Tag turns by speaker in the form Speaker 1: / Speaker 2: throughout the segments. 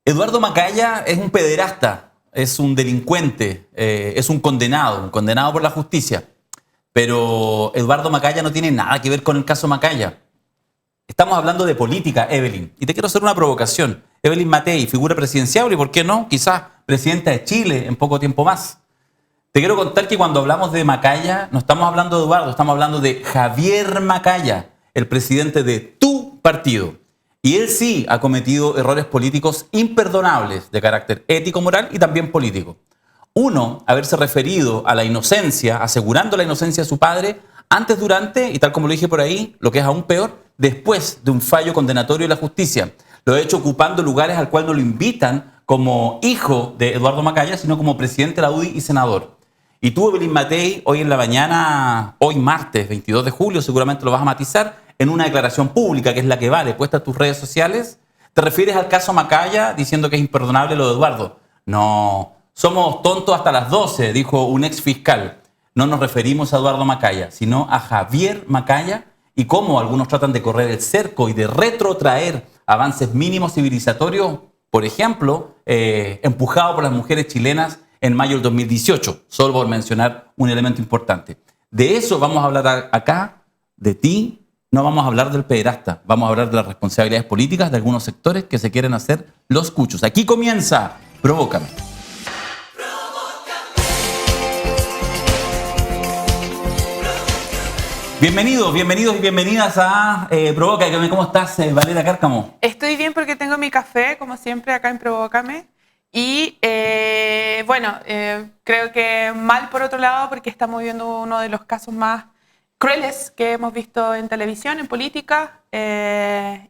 Speaker 1: Eduardo Macaya es un pederasta, es un delincuente, es un condenado por la justicia. Pero Eduardo Macaya no tiene nada que ver con el caso Macaya. Estamos hablando de política, Evelyn. Y te quiero hacer una provocación. Evelyn Matei, figura presidencial y, ¿por qué no? Quizás presidenta de Chile en poco tiempo más. Te quiero contar que cuando hablamos de Macaya, no estamos hablando de Eduardo, estamos hablando de Javier Macaya, el presidente de tu partido. Y él sí ha cometido errores políticos imperdonables de carácter ético, moral y también político. Uno, haberse referido a la inocencia, asegurando la inocencia de su padre, antes, durante y tal como lo dije por ahí, lo que es aún peor, después de un fallo condenatorio de la justicia. Lo ha hecho ocupando lugares al cual no lo invitan como hijo de Eduardo Macaya, sino como presidente de la UDI y senador. Y tú, Evelyn Matei, hoy en la mañana, hoy martes 22 de julio, seguramente lo vas a matizar, en una declaración pública, que es la que vale, puesta a tus redes sociales, te refieres al caso Macaya diciendo que es imperdonable lo de Eduardo. No, somos tontos hasta las 12, dijo un ex fiscal. No nos referimos a Eduardo Macaya, sino a Javier Macaya y cómo algunos tratan de correr el cerco y de retrotraer avances mínimos civilizatorios, por ejemplo, empujado por las mujeres chilenas en mayo del 2018, solo por mencionar un elemento importante. De eso vamos a hablar acá, de ti. No vamos a hablar del pederasta, vamos a hablar de las responsabilidades políticas de algunos sectores que se quieren hacer los cuchos. Aquí comienza Provócame. Bienvenidos y bienvenidas a Provócame. ¿Cómo estás, Valeria Cárcamo?
Speaker 2: Estoy bien porque tengo mi café, como siempre, acá en Provócame. Y creo que mal por otro lado porque estamos viviendo uno de los casos más crueles que hemos visto en televisión, en política,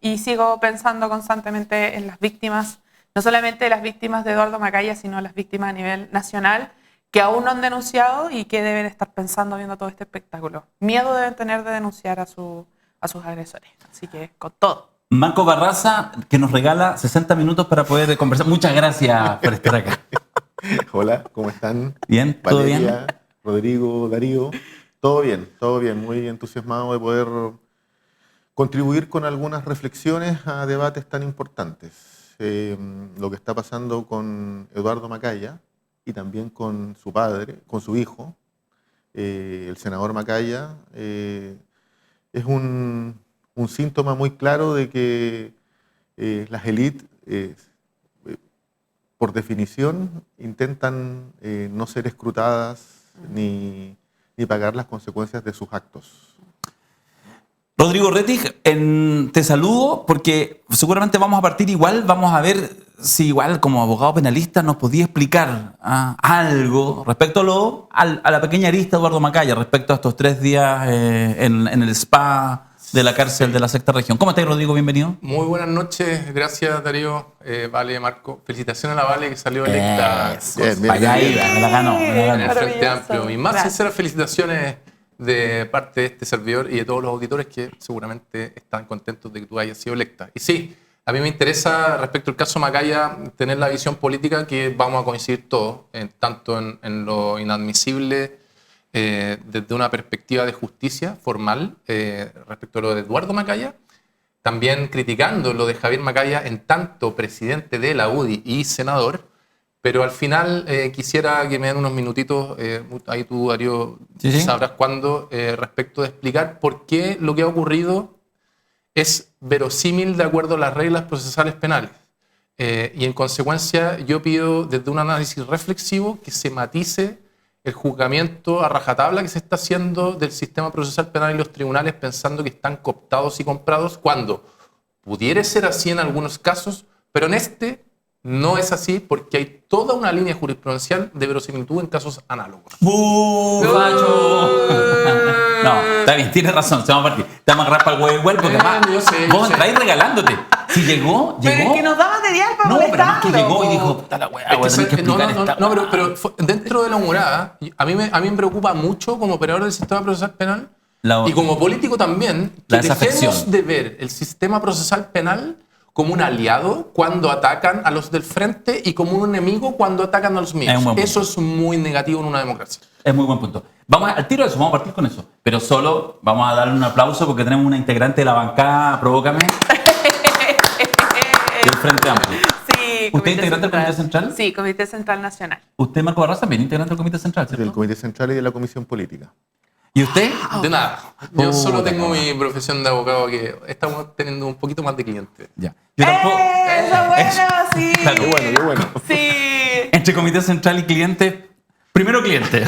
Speaker 2: y sigo pensando constantemente en las víctimas, no solamente las víctimas de Eduardo Macaya, sino las víctimas a nivel nacional, que aún no han denunciado y que deben estar pensando viendo todo este espectáculo. Miedo deben tener de denunciar a sus agresores. Así que con todo.
Speaker 1: Marco Barraza, que nos regala 60 minutos para poder conversar. Muchas gracias por estar acá.
Speaker 3: Hola, ¿cómo están?
Speaker 1: ¿Bien? ¿Todo
Speaker 3: Valeria,
Speaker 1: bien?
Speaker 3: Rodrigo, Darío. Todo bien. Muy entusiasmado de poder contribuir con algunas reflexiones a debates tan importantes. Lo que está pasando con Eduardo Macaya y también con su padre, con su hijo, el senador Macaya, es un síntoma muy claro de que las élites, por definición, intentan no ser escrutadas ni pagar las consecuencias de sus actos.
Speaker 1: Rodrigo Rettig, te saludo porque seguramente vamos a partir igual, vamos a ver si igual como abogado penalista nos podía explicar algo respecto a la pequeña arista de Eduardo Macaya, respecto a estos 3 días en el spa de la cárcel de la Sexta Región. ¿Cómo estás, Rodrigo? Bienvenido.
Speaker 4: Muy buenas noches, gracias Darío, Vale, Marco. Felicitaciones a la Vale que salió electa
Speaker 1: Me la ganó.
Speaker 4: en el Frente Amplio. Mis más sinceras felicitaciones de parte de este servidor y de todos los auditores que seguramente están contentos de que tú hayas sido electa. Y sí, a mí me interesa respecto al caso Macaya tener la visión política que vamos a coincidir todos, tanto en lo inadmisible desde una perspectiva de justicia formal respecto a lo de Eduardo Macaya, también criticando lo de Javier Macaya en tanto presidente de la UDI y senador, pero al final quisiera que me den unos minutitos, ahí tú, Darío,
Speaker 1: sí.
Speaker 4: Sabrás cuándo, respecto de explicar por qué lo que ha ocurrido es verosímil de acuerdo a las reglas procesales penales. Y en consecuencia yo pido desde un análisis reflexivo que se matice el juzgamiento a rajatabla que se está haciendo del sistema procesal penal y los tribunales pensando que están cooptados y comprados cuando pudiera ser así en algunos casos, pero en este no es así porque hay toda una línea jurisprudencial de verosimilitud en casos análogos.
Speaker 1: ¡Facho! No, está bien, tienes razón, se va a partir. Te vamos a agarrar para el huevo igual porque
Speaker 4: yo sé.
Speaker 1: vos entráis regalándote. Si llegó.
Speaker 2: Pero es que nos daba de dial para molestarlo.
Speaker 1: Pero es que llegó y dijo, puta la weá, voy a tener que explicar esta.
Speaker 4: No, pero dentro de la humorada, a mí me preocupa mucho como operador del sistema procesal penal y como político también, que dejemos de ver el sistema procesal penal como un aliado cuando atacan a los del frente y como un enemigo cuando atacan a los míos. Eso es muy negativo en una democracia.
Speaker 1: Es muy buen punto. Vamos al tiro de eso, vamos a partir con eso. Pero solo vamos a darle un aplauso porque tenemos una integrante de la bancada, Provócame, del Frente Amplio.
Speaker 2: Sí, Sí,
Speaker 1: ¿Usted es integrante del Comité Central?
Speaker 2: Sí, Comité Central Nacional.
Speaker 1: Usted, Marco Barraza, también integrante del Comité Central, ¿cierto?
Speaker 3: Del Comité Central y de la Comisión Política.
Speaker 1: ¿Y usted?
Speaker 4: De nada. Yo solo
Speaker 1: Puta,
Speaker 4: tengo
Speaker 1: no.
Speaker 4: mi profesión de abogado, que estamos teniendo un poquito más de clientes.
Speaker 1: Ya. Yo tampoco.
Speaker 2: ¡Eso bueno! Sí.
Speaker 1: Claro,
Speaker 3: Qué bueno.
Speaker 2: Sí.
Speaker 1: Entre Comité Central y cliente, primero cliente,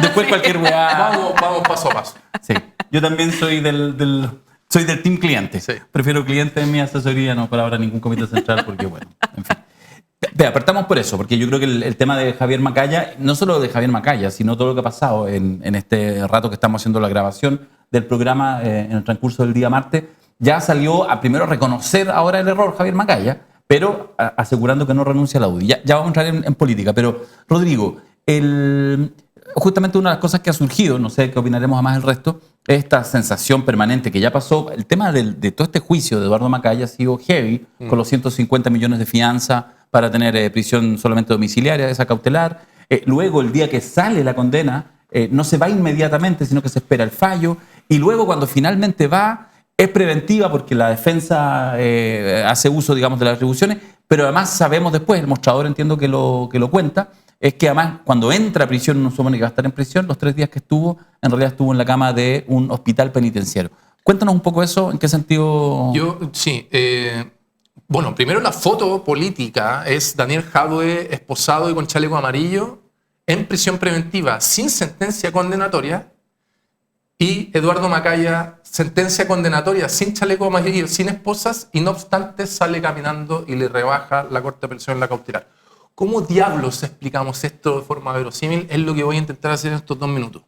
Speaker 1: después cualquier weá.
Speaker 4: Vamos paso a paso.
Speaker 1: Sí. Yo también soy soy del team cliente.
Speaker 4: Sí.
Speaker 1: Prefiero cliente en mi asesoría, no por ahora ningún Comité Central, porque bueno, en fin. Vea, partamos por eso, porque yo creo que el tema de Javier Macaya, no solo de Javier Macaya, sino todo lo que ha pasado en este rato que estamos haciendo la grabación del programa en el transcurso del día martes, ya salió a primero reconocer ahora el error Javier Macaya, pero asegurando que no renuncia a la UDI. Ya vamos a entrar en política, pero Rodrigo, justamente una de las cosas que ha surgido, no sé qué opinaremos además el resto, es esta sensación permanente que ya pasó. El tema de todo este juicio de Eduardo Macaya ha sido heavy, con los 150 millones de fianza para tener prisión solamente domiciliaria, esa cautelar. Luego, el día que sale la condena, no se va inmediatamente, sino que se espera el fallo. Y luego, cuando finalmente va, es preventiva porque la defensa hace uso, digamos, de las atribuciones, pero además sabemos después, el mostrador entiendo que lo cuenta, es que además cuando entra a prisión, no supone que va a estar en prisión, los 3 días que estuvo, en realidad estuvo en la cama de un hospital penitenciario. Cuéntanos un poco eso, ¿en qué sentido?
Speaker 4: Sí. Bueno, primero la foto política es Daniel Jadwe esposado y con chaleco amarillo en prisión preventiva sin sentencia condenatoria, y Eduardo Macaya, sentencia condenatoria sin chaleco amarillo, sin esposas, y no obstante sale caminando y le rebaja la Corte de Apelación la cautelar. ¿Cómo diablos explicamos esto de forma verosímil? Es lo que voy a intentar hacer en estos 2 minutos.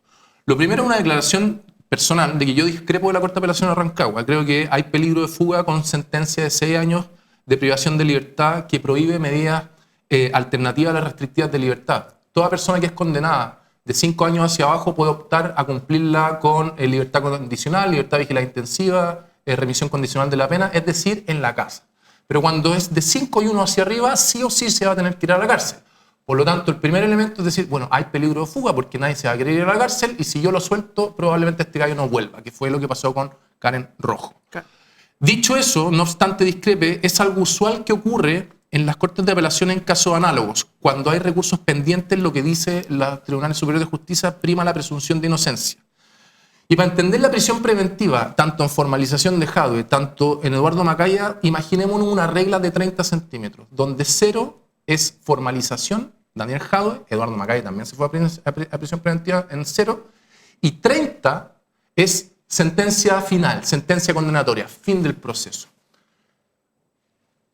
Speaker 4: Lo primero es una declaración personal de que yo discrepo de la Corte de Apelación de Rancagua. Creo que hay peligro de fuga con sentencia de 6 años de privación de libertad que prohíbe medidas alternativas a las restrictivas de libertad. Toda persona que es condenada de 5 años hacia abajo puede optar a cumplirla con libertad condicional, libertad vigilada intensiva, remisión condicional de la pena, es decir, en la casa. Pero cuando es de 5 y 1 hacia arriba, sí o sí se va a tener que ir a la cárcel. Por lo tanto, el primer elemento es decir, bueno, hay peligro de fuga porque nadie se va a querer ir a la cárcel, y si yo lo suelto, probablemente este gallo no vuelva, que fue lo que pasó con Karen Rojo.
Speaker 2: Claro.
Speaker 4: Dicho eso, no obstante discrepe, es algo usual que ocurre en las Cortes de Apelación en casos análogos. Cuando hay recursos pendientes, lo que dice los Tribunales Superiores de Justicia prima la presunción de inocencia. Y para entender la prisión preventiva, tanto en formalización de Jadwe, tanto en Eduardo Macaya, imaginémonos una regla de 30 centímetros, donde 0 es formalización, Daniel Jadwe, Eduardo Macaya también se fue a prisión preventiva en 0, y 30 es sentencia final, sentencia condenatoria, fin del proceso.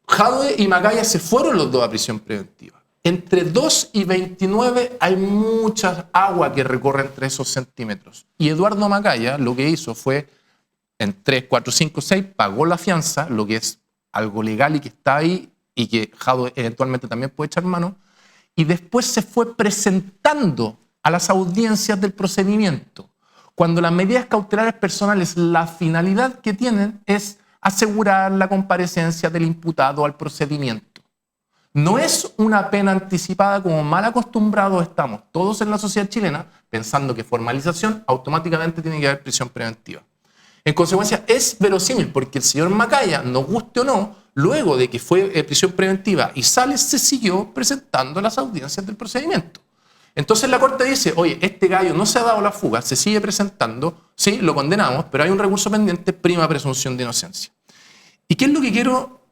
Speaker 4: Jadwe y Macaya se fueron los dos a prisión preventiva. Entre 2 y 29 hay mucha agua que recorre entre esos centímetros. Y Eduardo Macaya lo que hizo fue, en 3, 4, 5, 6, pagó la fianza, lo que es algo legal y que está ahí, y que Jadwe eventualmente también puede echar mano, y después se fue presentando a las audiencias del procedimiento. Cuando las medidas cautelares personales, la finalidad que tienen es asegurar la comparecencia del imputado al procedimiento. No es una pena anticipada como mal acostumbrados estamos todos en la sociedad chilena, pensando que formalización automáticamente tiene que haber prisión preventiva. En consecuencia, es verosímil porque el señor Macaya, nos guste o no, luego de que fue prisión preventiva y sale, se siguió presentando a las audiencias del procedimiento. Entonces la Corte dice, oye, este gallo no se ha dado la fuga, se sigue presentando, sí, lo condenamos, pero hay un recurso pendiente, prima presunción de inocencia. ¿Y qué es lo que quiero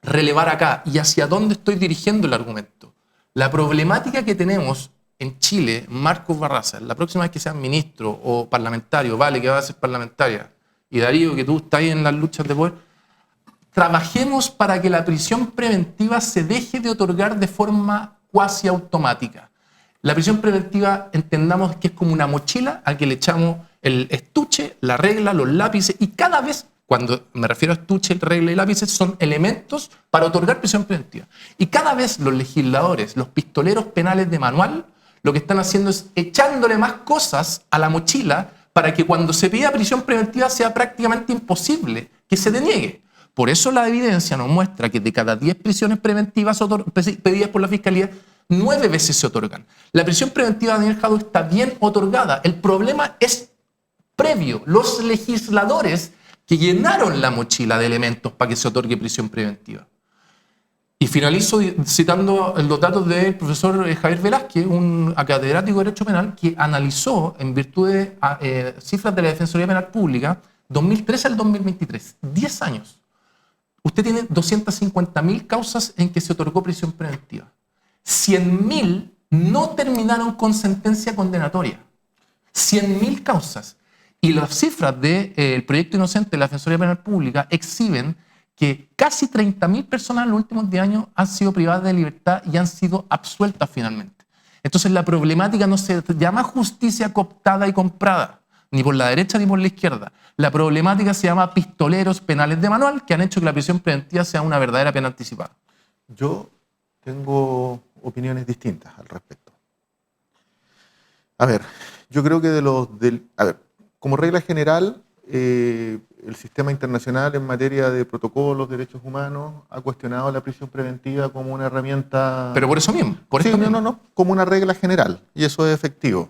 Speaker 4: relevar acá y hacia dónde estoy dirigiendo el argumento? La problemática que tenemos en Chile, Marcos Barraza, la próxima vez que seas ministro o parlamentario, vale, que va a ser parlamentaria, y Darío, que tú estás ahí en las luchas de poder, trabajemos para que la prisión preventiva se deje de otorgar de forma cuasi automática. La prisión preventiva entendamos que es como una mochila a que le echamos el estuche, la regla, los lápices, y cada vez, cuando me refiero a estuche, regla y lápices, son elementos para otorgar prisión preventiva. Y cada vez los legisladores, los pistoleros penales de manual, lo que están haciendo es echándole más cosas a la mochila para que cuando se pida prisión preventiva sea prácticamente imposible que se deniegue. Por eso la evidencia nos muestra que de cada 10 prisiones preventivas pedidas por la Fiscalía, 9 veces se otorgan. La prisión preventiva de Daniel Jadwe está bien otorgada. El problema es previo. Los legisladores que llenaron la mochila de elementos para que se otorgue prisión preventiva. Y finalizo citando los datos del profesor Javier Velázquez, un catedrático de Derecho Penal, que analizó, en virtud de cifras de la Defensoría Penal Pública, 2013 al 2023, 10 años. Usted tiene 250.000 causas en que se otorgó prisión preventiva. 100.000 no terminaron con sentencia condenatoria. 100.000 causas. Y las cifras del proyecto inocente de la Defensoría Penal Pública exhiben que casi 30.000 personas en los últimos 10 años han sido privadas de libertad y han sido absueltas finalmente. Entonces la problemática no se llama justicia cooptada y comprada, ni por la derecha ni por la izquierda. La problemática se llama pistoleros penales de manual que han hecho que la prisión preventiva sea una verdadera pena anticipada.
Speaker 3: Yo tengo opiniones distintas al respecto. A ver, yo creo que como regla general, el sistema internacional en materia de protocolos, derechos humanos, ha cuestionado la prisión preventiva como una herramienta...
Speaker 4: Pero por eso mismo.
Speaker 3: No, como una regla general, y eso es efectivo.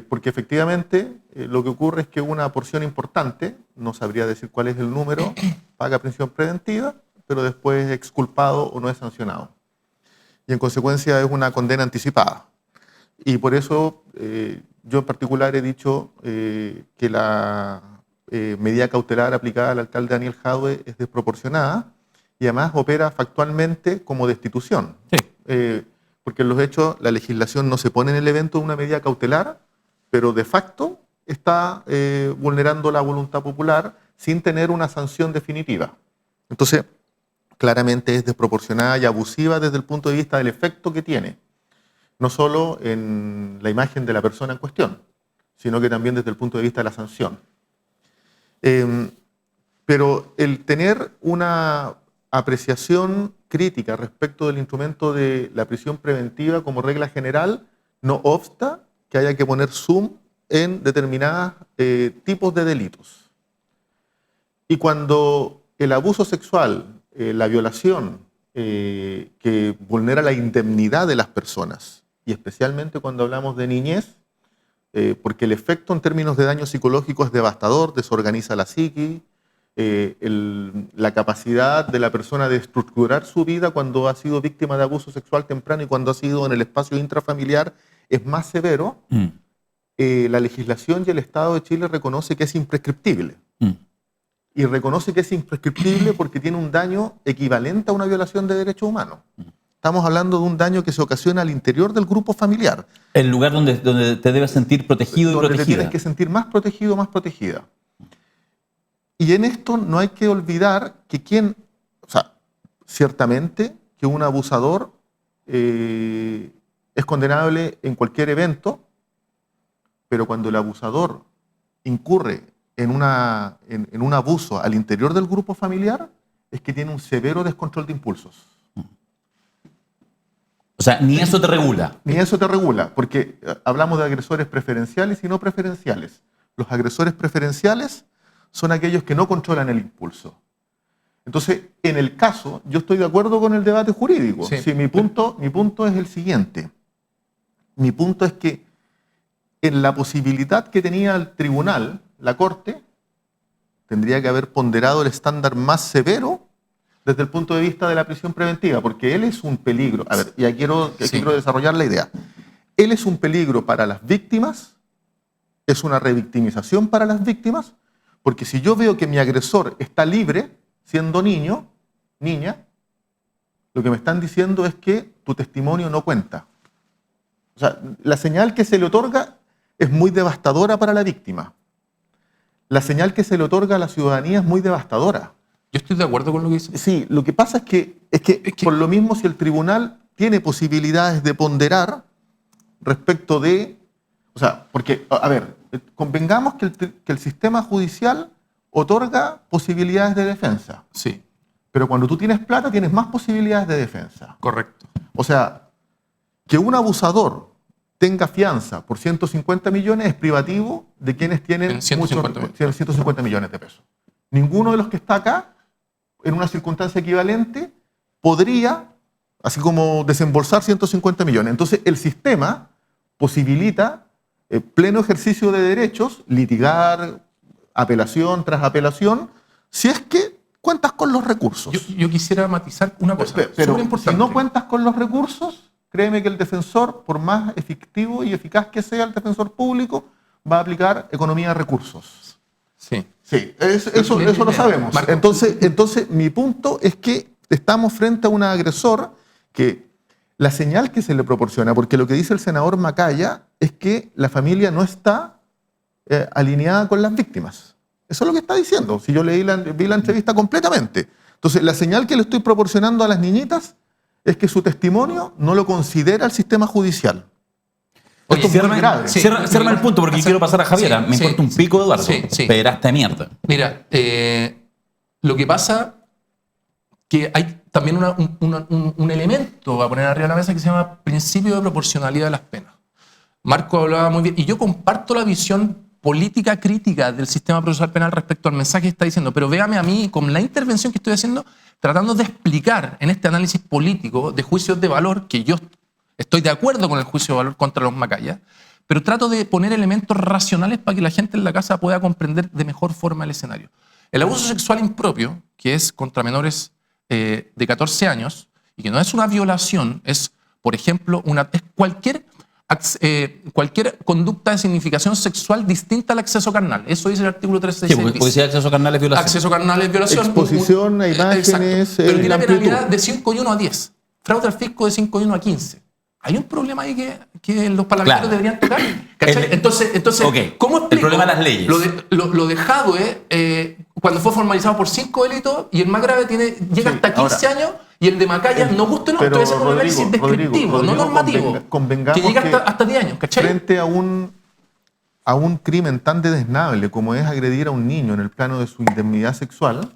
Speaker 3: Porque efectivamente lo que ocurre es que una porción importante, no sabría decir cuál es el número, paga prisión preventiva, pero después es exculpado o no es sancionado. Y en consecuencia es una condena anticipada. Y por eso yo en particular he dicho que la medida cautelar aplicada al alcalde Daniel Jadwe es desproporcionada y además opera factualmente como destitución.
Speaker 1: Sí.
Speaker 3: Porque en los hechos la legislación no se pone en el evento de una medida cautelar, pero de facto está vulnerando la voluntad popular sin tener una sanción definitiva. Entonces, claramente es desproporcionada y abusiva desde el punto de vista del efecto que tiene, no solo en la imagen de la persona en cuestión, sino que también desde el punto de vista de la sanción. Pero el tener una apreciación crítica respecto del instrumento de la prisión preventiva como regla general no obsta que haya que poner zoom en determinados tipos de delitos. Y cuando el abuso sexual, la violación que vulnera la indemnidad de las personas, y especialmente cuando hablamos de niñez, porque el efecto en términos de daño psicológico es devastador, desorganiza la psiqui, la capacidad de la persona de estructurar su vida cuando ha sido víctima de abuso sexual temprano y cuando ha sido en el espacio intrafamiliar es más severo, la legislación y el Estado de Chile reconoce que es imprescriptible. Y reconoce que es imprescriptible porque tiene un daño equivalente a una violación de derechos humanos. Estamos hablando de un daño que se ocasiona al interior del grupo familiar.
Speaker 1: El lugar donde te debes sentir protegido y protegida.
Speaker 3: Donde te tienes que sentir más protegido, más protegida. Y en esto no hay que olvidar que ciertamente que un abusador es condenable en cualquier evento, pero cuando el abusador incurre en un abuso al interior del grupo familiar, es que tiene un severo descontrol de impulsos.
Speaker 1: O sea, ni eso te regula.
Speaker 3: Ni eso te regula, porque hablamos de agresores preferenciales y no preferenciales. Los agresores preferenciales son aquellos que no controlan el impulso. Entonces, en el caso, yo estoy de acuerdo con el debate jurídico.
Speaker 4: Sí.
Speaker 3: Sí, mi punto es el siguiente. Mi punto es que en la posibilidad que tenía el tribunal, la Corte, tendría que haber ponderado el estándar más severo desde el punto de vista de la prisión preventiva, porque él es un peligro. A ver, ya quiero desarrollar la idea. Él es un peligro para las víctimas, es una revictimización para las víctimas, porque si yo veo que mi agresor está libre, siendo niño, niña, lo que me están diciendo es que tu testimonio no cuenta. O sea, la señal que se le otorga es muy devastadora para la víctima. La señal que se le otorga a la ciudadanía es muy devastadora.
Speaker 4: Yo estoy de acuerdo con lo que dice.
Speaker 3: Sí, lo que pasa es que por lo mismo si el tribunal tiene posibilidades de ponderar respecto de... O sea, porque, a ver, convengamos que el sistema judicial otorga posibilidades de defensa.
Speaker 4: Sí.
Speaker 3: Pero cuando tú tienes plata tienes más posibilidades de defensa.
Speaker 4: Correcto.
Speaker 3: O sea, que un abusador tenga fianza por 150 millones es privativo de quienes tienen 150 millones de pesos. Ninguno de los que está acá, en una circunstancia equivalente, podría, así como desembolsar 150 millones. Entonces, el sistema posibilita pleno ejercicio de derechos, litigar apelación tras apelación, si es que cuentas con los recursos.
Speaker 4: Yo quisiera matizar una cosa
Speaker 3: Pero
Speaker 4: súper importante.
Speaker 3: si no cuentas con los recursos, créeme que el defensor, por más efectivo y eficaz que sea el defensor público, va a aplicar economía de recursos.
Speaker 4: Sí.
Speaker 3: Sí, eso lo sabemos.
Speaker 4: Marco.
Speaker 3: Entonces, mi punto es que estamos frente a un agresor que la señal que se le proporciona, porque lo que dice el senador Macaya es que la familia no está alineada con las víctimas. Eso es lo que está diciendo. Si yo vi la entrevista completamente. Entonces, la señal que le estoy proporcionando a las niñitas es que su testimonio no lo considera el sistema judicial.
Speaker 1: Oye,
Speaker 3: Esto es muy grave.
Speaker 1: cierra el punto porque quiero pasar a Javiera. Me importa un pico, Eduardo. Pederasta de mierda.
Speaker 4: Mira, lo que pasa que hay también un elemento a poner arriba de la mesa que se llama principio de proporcionalidad de las penas. Marco hablaba muy bien, y yo comparto la visión política crítica del sistema procesal penal respecto al mensaje que está diciendo, pero véame a mí con la intervención que estoy haciendo, tratando de explicar en este análisis político de juicios de valor, que yo estoy de acuerdo con el juicio de valor contra los Macaya, pero trato de poner elementos racionales para que la gente en la casa pueda comprender de mejor forma el escenario. El abuso sexual impropio, que es contra menores de 14 años, y que no es una violación, es, por ejemplo, es cualquier conducta de significación sexual distinta al acceso carnal. Eso dice el artículo 366.
Speaker 1: Sí, porque si acceso carnal es violación.
Speaker 4: Acceso carnal es violación.
Speaker 3: Exposición a imágenes.
Speaker 4: Pero tiene penalidad de 5 y 1 a 10. Fraude al fisco de 5 y 1 a 15. Hay un problema ahí que los parlamentarios deberían tocar. Entonces
Speaker 1: okay.
Speaker 4: ¿Cómo explico?
Speaker 1: El problema de las leyes.
Speaker 4: Lo de Jadwe, cuando fue formalizado por 5 delitos, y el más grave llega hasta 15 años, y el de Macaya, no guste o no, entonces es un análisis descriptivo, no normativo,
Speaker 3: convengamos
Speaker 4: que llega hasta 10 años, ¿cachai?
Speaker 3: Frente a un crimen tan desnable como es agredir a un niño en el plano de su indemnidad sexual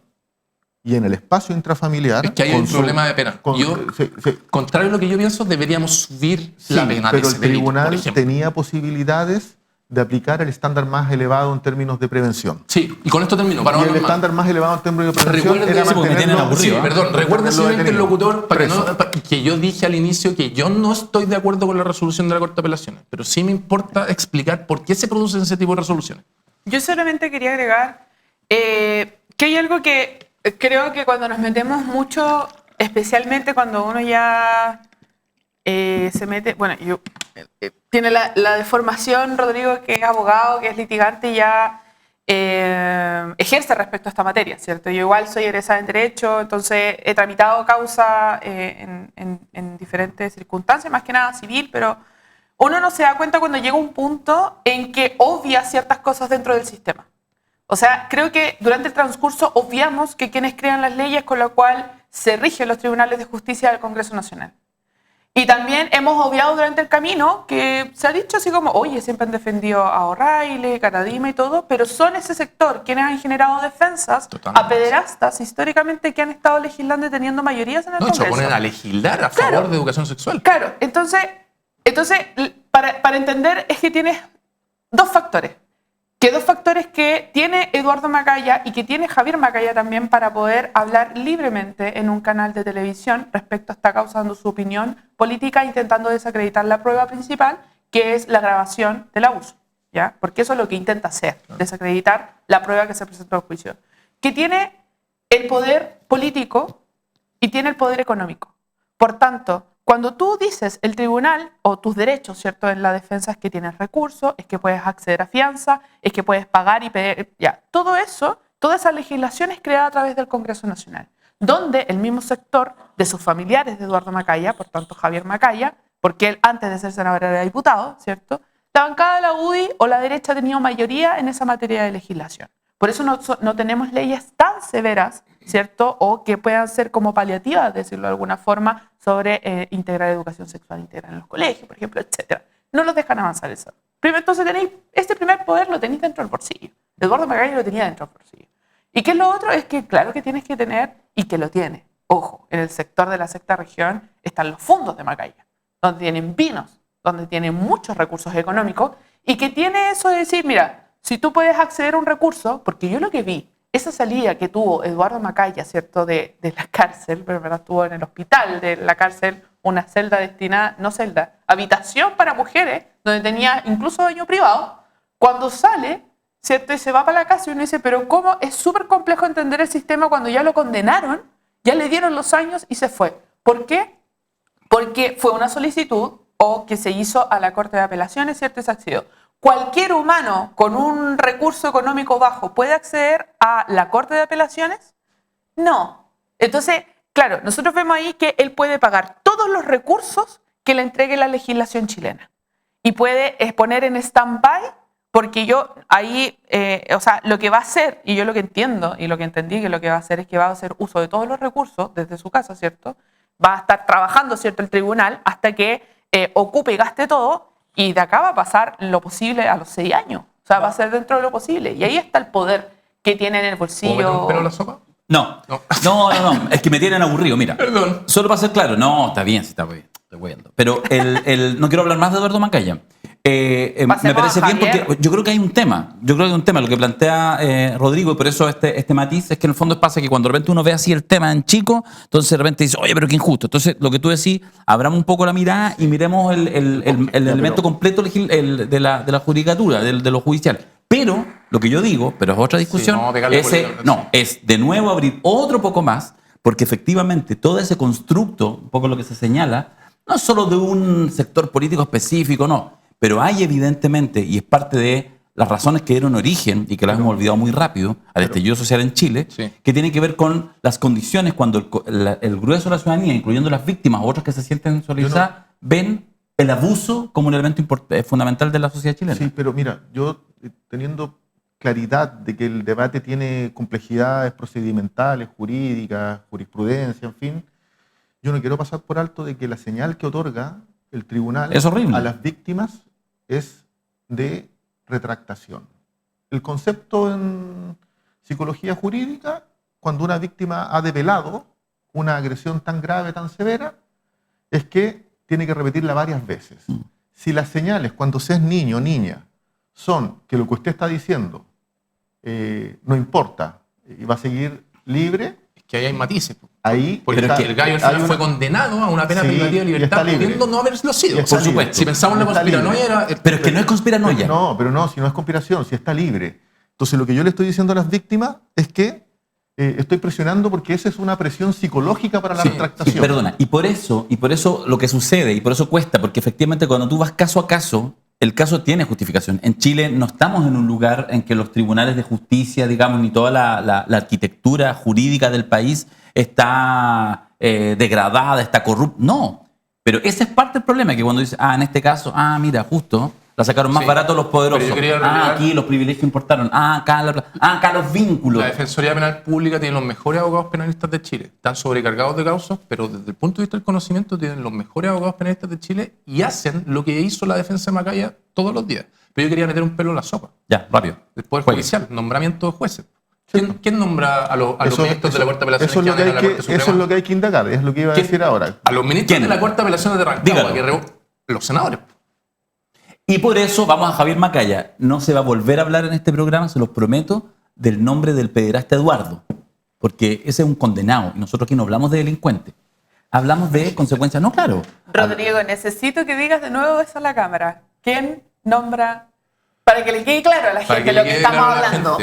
Speaker 3: y en el espacio intrafamiliar...
Speaker 4: Es que hay un problema de pena. Contrario a lo que yo pienso, deberíamos subir la pena de ese delito, por ejemplo.
Speaker 3: Pero el tribunal tenía posibilidades de aplicar el estándar más elevado en términos de prevención.
Speaker 4: Sí, y con esto termino.
Speaker 3: Y el estándar más elevado en términos de prevención era mantenerlo...
Speaker 4: Recuerde, señor interlocutor, que yo dije al inicio que yo no estoy de acuerdo con la resolución de la Corte de Apelaciones, pero sí me importa explicar por qué se producen ese tipo de resoluciones.
Speaker 2: Yo solamente quería agregar que hay algo que creo que cuando nos metemos mucho, especialmente cuando uno ya se mete... Bueno, tiene la deformación, Rodrigo, que es abogado, que es litigante y ya ejerce respecto a esta materia, ¿cierto? Yo igual soy egresada en Derecho, entonces he tramitado causa en diferentes circunstancias, más que nada civil, pero uno no se da cuenta cuando llega un punto en que obvia ciertas cosas dentro del sistema. O sea, creo que durante el transcurso obviamos que quienes crean las leyes con las cuales se rigen los tribunales de justicia del Congreso Nacional. Y también hemos obviado durante el camino que se ha dicho así como, oye, siempre han defendido a O'Reilly, Caradima y todo, pero son ese sector quienes han generado defensas a pederastas históricamente que han estado legislando y teniendo mayorías en el Congreso.
Speaker 4: Se ponen a legislar a favor de educación sexual.
Speaker 2: Claro, entonces para entender es que tienes dos factores. Dos factores que tiene Eduardo Macaya y que tiene Javier Macaya también para poder hablar libremente en un canal de televisión respecto a esta causa, dando su opinión política, intentando desacreditar la prueba principal, que es la grabación del abuso, ¿ya? Porque eso es lo que intenta hacer, desacreditar la prueba que se presentó al juicio. Que tiene el poder político y tiene el poder económico. Por tanto, cuando tú dices el tribunal o tus derechos, ¿cierto? En la defensa es que tienes recursos, es que puedes acceder a fianza, es que puedes pagar y pedir, ya. Todo eso, toda esa legislación es creada a través del Congreso Nacional, donde el mismo sector de sus familiares de Eduardo Macaya, por tanto Javier Macaya, porque él antes de ser senador era diputado, ¿cierto? La bancada de la UDI o la derecha ha tenido mayoría en esa materia de legislación. Por eso no tenemos leyes tan severas, ¿cierto? O que puedan ser como paliativas, decirlo de alguna forma, sobre integrar educación sexual integral en los colegios, por ejemplo, etc. No los dejan avanzar eso. Primero, entonces este primer poder lo tenéis dentro del bolsillo. Eduardo Macaya lo tenía dentro del bolsillo. ¿Y qué es lo otro? Es que claro que tienes que tener, y que lo tiene. Ojo, en el sector de la sexta región están los fondos de Macaya, donde tienen vinos, donde tienen muchos recursos económicos, y que tiene eso de decir, mira, si tú puedes acceder a un recurso, porque yo lo que vi, esa salida que tuvo Eduardo Macaya, ¿cierto?, de la cárcel, pero ¿verdad? Estuvo en el hospital de la cárcel, una celda destinada, no celda, habitación para mujeres, donde tenía incluso dueño privado. Cuando sale, ¿cierto? Y se va para la casa y uno dice, pero ¿cómo? Es súper complejo entender el sistema cuando ya lo condenaron, ya le dieron los años y se fue. ¿Por qué? Porque fue una solicitud o que se hizo a la Corte de Apelaciones, ¿cierto? Y se accedió. ¿Cualquier humano con un recurso económico bajo puede acceder a la Corte de Apelaciones? No. Entonces, claro, nosotros vemos ahí que él puede pagar todos los recursos que le entregue la legislación chilena y puede poner en stand-by, porque yo ahí, o sea, lo que va a hacer, y yo lo que entiendo y lo que entendí que lo que va a hacer es que va a hacer uso de todos los recursos desde su casa, ¿cierto? Va a estar trabajando, ¿cierto?, el tribunal hasta que ocupe y gaste todo, y de acá va a pasar lo posible a los 6 años. O sea, va a ser dentro de lo posible. Y ahí está el poder que tiene en el bolsillo.
Speaker 4: ¿Puedo meter un pelo en la sopa?
Speaker 1: No. Es que me tienen aburrido, mira.
Speaker 4: Perdón.
Speaker 1: Solo para ser claro, no, está bien, sí está bien. Estoy viendo. Pero no quiero hablar más de Eduardo Macaya. Me parece bien porque yo creo que hay un tema. Yo creo que hay un tema. Lo que plantea Rodrigo, y por eso este matiz, es que en el fondo pasa que cuando de repente uno ve así el tema en chico, entonces de repente dice, oye, pero qué injusto. Entonces, lo que tú decís, abramos un poco la mirada y miremos el elemento completo de la judicatura, de lo judicial. Pero, lo que yo digo, pero es otra discusión, es de nuevo abrir otro poco más, porque efectivamente todo ese constructo, un poco lo que se señala, no es solo de un sector político específico, no, pero hay evidentemente, y es parte de las razones que dieron origen, y que las hemos olvidado muy rápido, al estallido social en Chile,
Speaker 4: sí,
Speaker 1: que tiene que ver con las condiciones cuando el grueso de la ciudadanía, incluyendo las víctimas o otras que se sienten solidarizadas, ven el abuso como un elemento fundamental de la sociedad chilena.
Speaker 3: Sí, pero mira, yo teniendo claridad de que el debate tiene complejidades procedimentales, jurídicas, jurisprudencia, en fin, yo no quiero pasar por alto de que la señal que otorga el tribunal
Speaker 1: es horrible
Speaker 3: a las víctimas es de retractación. El concepto en psicología jurídica, cuando una víctima ha develado una agresión tan grave, tan severa, es que tiene que repetirla varias veces. Si las señales, cuando se es niño o niña, son que lo que usted está diciendo no importa y va a seguir libre,
Speaker 4: es que ahí hay matices.
Speaker 3: Ahí
Speaker 4: porque el gallo al final fue condenado a una pena privativa de libertad pudiendo no haberlo sido.
Speaker 1: Por supuesto.
Speaker 4: Si pensamos en la conspiranoia...
Speaker 1: Pero es que no es conspiranoia.
Speaker 3: Pero no, si no es conspiración, si está libre. Entonces lo que yo le estoy diciendo a las víctimas es que estoy presionando porque esa es una presión psicológica para la retractación.
Speaker 1: Perdona, y por eso lo que sucede, y por eso cuesta, porque efectivamente cuando tú vas caso a caso, el caso tiene justificación. En Chile no estamos en un lugar en que los tribunales de justicia, digamos, ni toda la arquitectura jurídica del país está degradada, está corrupta. No, pero ese es parte del problema, que cuando dices, en este caso, mira, justo, la sacaron más barato los poderosos. Aquí los privilegios importaron. Acá los vínculos.
Speaker 4: La Defensoría Penal Pública tiene los mejores abogados penalistas de Chile. Están sobrecargados de causas, pero desde el punto de vista del conocimiento tienen los mejores abogados penalistas de Chile y hacen lo que hizo la defensa de Macaya todos los días. Pero yo quería meter un pelo en la sopa.
Speaker 1: Ya, rápido.
Speaker 4: El Poder Judicial, nombramiento de jueces. ¿Quién nombra a los ministros de la Corte de Apelaciones
Speaker 3: que van a la Corte Suprema? Eso es lo que hay que indagar, es lo que iba a decir ahora.
Speaker 4: A los ministros de la Corte de Apelaciones de Rancagua, los senadores.
Speaker 1: Y por eso vamos a Javier Macaya. No se va a volver a hablar en este programa, se los prometo, del nombre del pederasta Eduardo. Porque ese es un condenado. Y nosotros aquí no hablamos de delincuente. Hablamos de consecuencias. No, claro.
Speaker 2: Rodrigo, necesito que digas de nuevo eso a la cámara. ¿Quién nombra? Para que le quede claro a la gente lo que estamos hablando.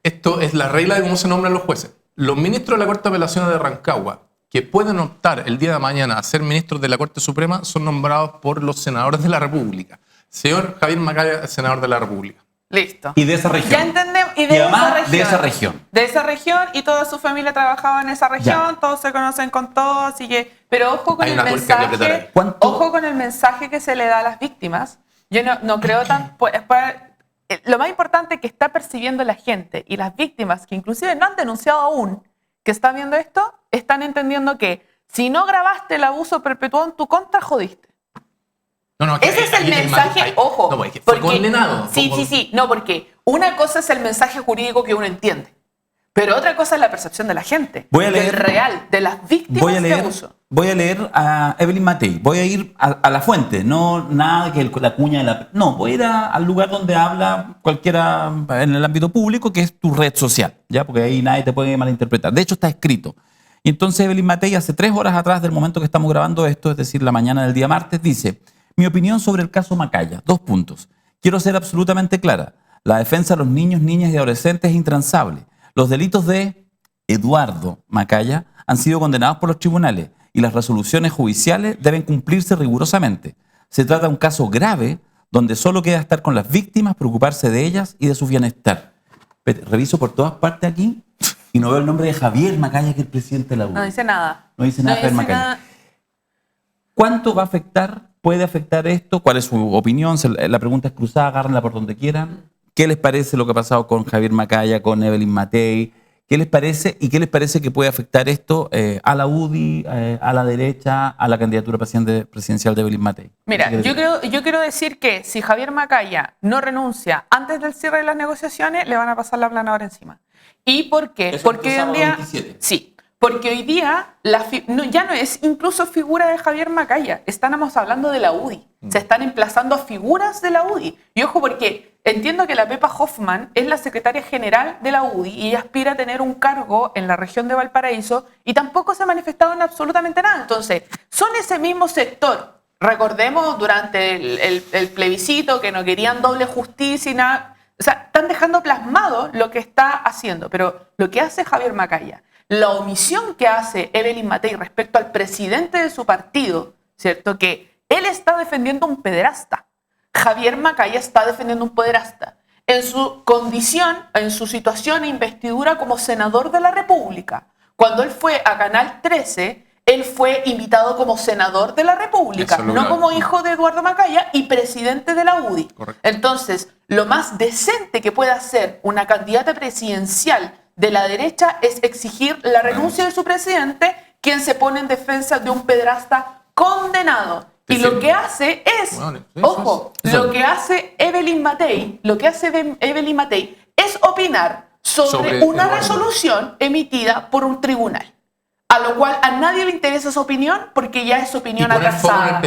Speaker 4: Esto es la regla de cómo se nombran los jueces. Los ministros de la Corte de Apelaciones de Rancagua que pueden optar el día de mañana a ser ministros de la Corte Suprema son nombrados por los senadores de la República. Señor Javier Macaya, senador de la República.
Speaker 2: Listo.
Speaker 1: Y de esa región.
Speaker 2: Ya entendemos. Y
Speaker 1: además de esa región.
Speaker 2: De esa región, y toda su familia trabajaba en esa región,
Speaker 1: ya.
Speaker 2: Todos se conocen con todos, así que... Pero ojo con el mensaje. Ojo con el mensaje que se le da a las víctimas. Yo no creo tan... Lo más importante que está percibiendo la gente y las víctimas, que inclusive no han denunciado aún, que están viendo esto, están entendiendo que si no grabaste el abuso perpetuado en tu contra, jodiste. Ese es el mensaje, ojo.
Speaker 4: No, porque fue condenado.
Speaker 2: Sí. No, porque una cosa es el mensaje jurídico que uno entiende, pero otra cosa es la percepción de la gente.
Speaker 1: Voy a leer,
Speaker 2: del real, de las víctimas de abuso.
Speaker 1: Voy a leer a Evelyn Matei. Voy a ir a la fuente, no nada que la cuña de la... No, voy a ir al lugar donde habla cualquiera en el ámbito público, que es tu red social, ¿ya? Porque ahí nadie te puede malinterpretar. De hecho, está escrito. Y entonces Evelyn Matei, hace 3 horas atrás del momento que estamos grabando esto, es decir, la mañana del día martes, dice: mi opinión sobre el caso Macaya. 2 puntos. Quiero ser absolutamente clara. La defensa de los niños, niñas y adolescentes es intransable. Los delitos de Eduardo Macaya han sido condenados por los tribunales y las resoluciones judiciales deben cumplirse rigurosamente. Se trata de un caso grave donde solo queda estar con las víctimas, preocuparse de ellas y de su bienestar. Reviso por todas partes aquí y no veo el nombre de Javier Macaya, que es el presidente de la UDI.
Speaker 2: No dice nada.
Speaker 1: No dice nada Javier Macaya. ¿Cuánto va a afectar? ¿Puede afectar esto? ¿Cuál es su opinión? La pregunta es cruzada, agárrenla por donde quieran. ¿Qué les parece lo que ha pasado con Javier Macaya, con Evelyn Matei? ¿Qué les parece y qué les parece que puede afectar esto a la UDI, a la derecha, a la candidatura presidencial de Evelyn Matei?
Speaker 2: Mira, yo quiero decir que si Javier Macaya no renuncia antes del cierre de las negociaciones, le van a pasar la planadora encima. ¿Y por qué?
Speaker 1: Eso
Speaker 2: Porque hoy en día...
Speaker 1: 27.
Speaker 2: Sí, porque hoy día ya no es incluso figura de Javier Macaya, estamos hablando de la UDI. Se están emplazando a figuras de la UDI. Y ojo, porque entiendo que la Pepa Hoffman es la secretaria general de la UDI y ella aspira a tener un cargo en la región de Valparaíso y tampoco se ha manifestado en absolutamente nada. Entonces, son ese mismo sector. Recordemos durante el plebiscito que no querían doble justicia y nada. O sea, están dejando plasmado lo que está haciendo. Pero lo que hace Javier Macaya, la omisión que hace Evelyn Matei respecto al presidente de su partido, ¿cierto? Que él está defendiendo a un pederasta. Javier Macaya está defendiendo a un pederasta. En su condición, en su situación e investidura como senador de la República. Cuando él fue a Canal 13, él fue invitado como senador de la República, no como hijo de Eduardo Macaya y presidente de la UDI.
Speaker 4: Correcto.
Speaker 2: Entonces, lo más decente que puede hacer una candidata presidencial de la derecha es exigir la renuncia de su presidente, quien se pone en defensa de un pederasta condenado. Y lo que hace es, lo que hace Evelyn Matei, es opinar sobre una resolución emitida por un tribunal. A lo cual a nadie le interesa su opinión porque ya es opinión atrasada.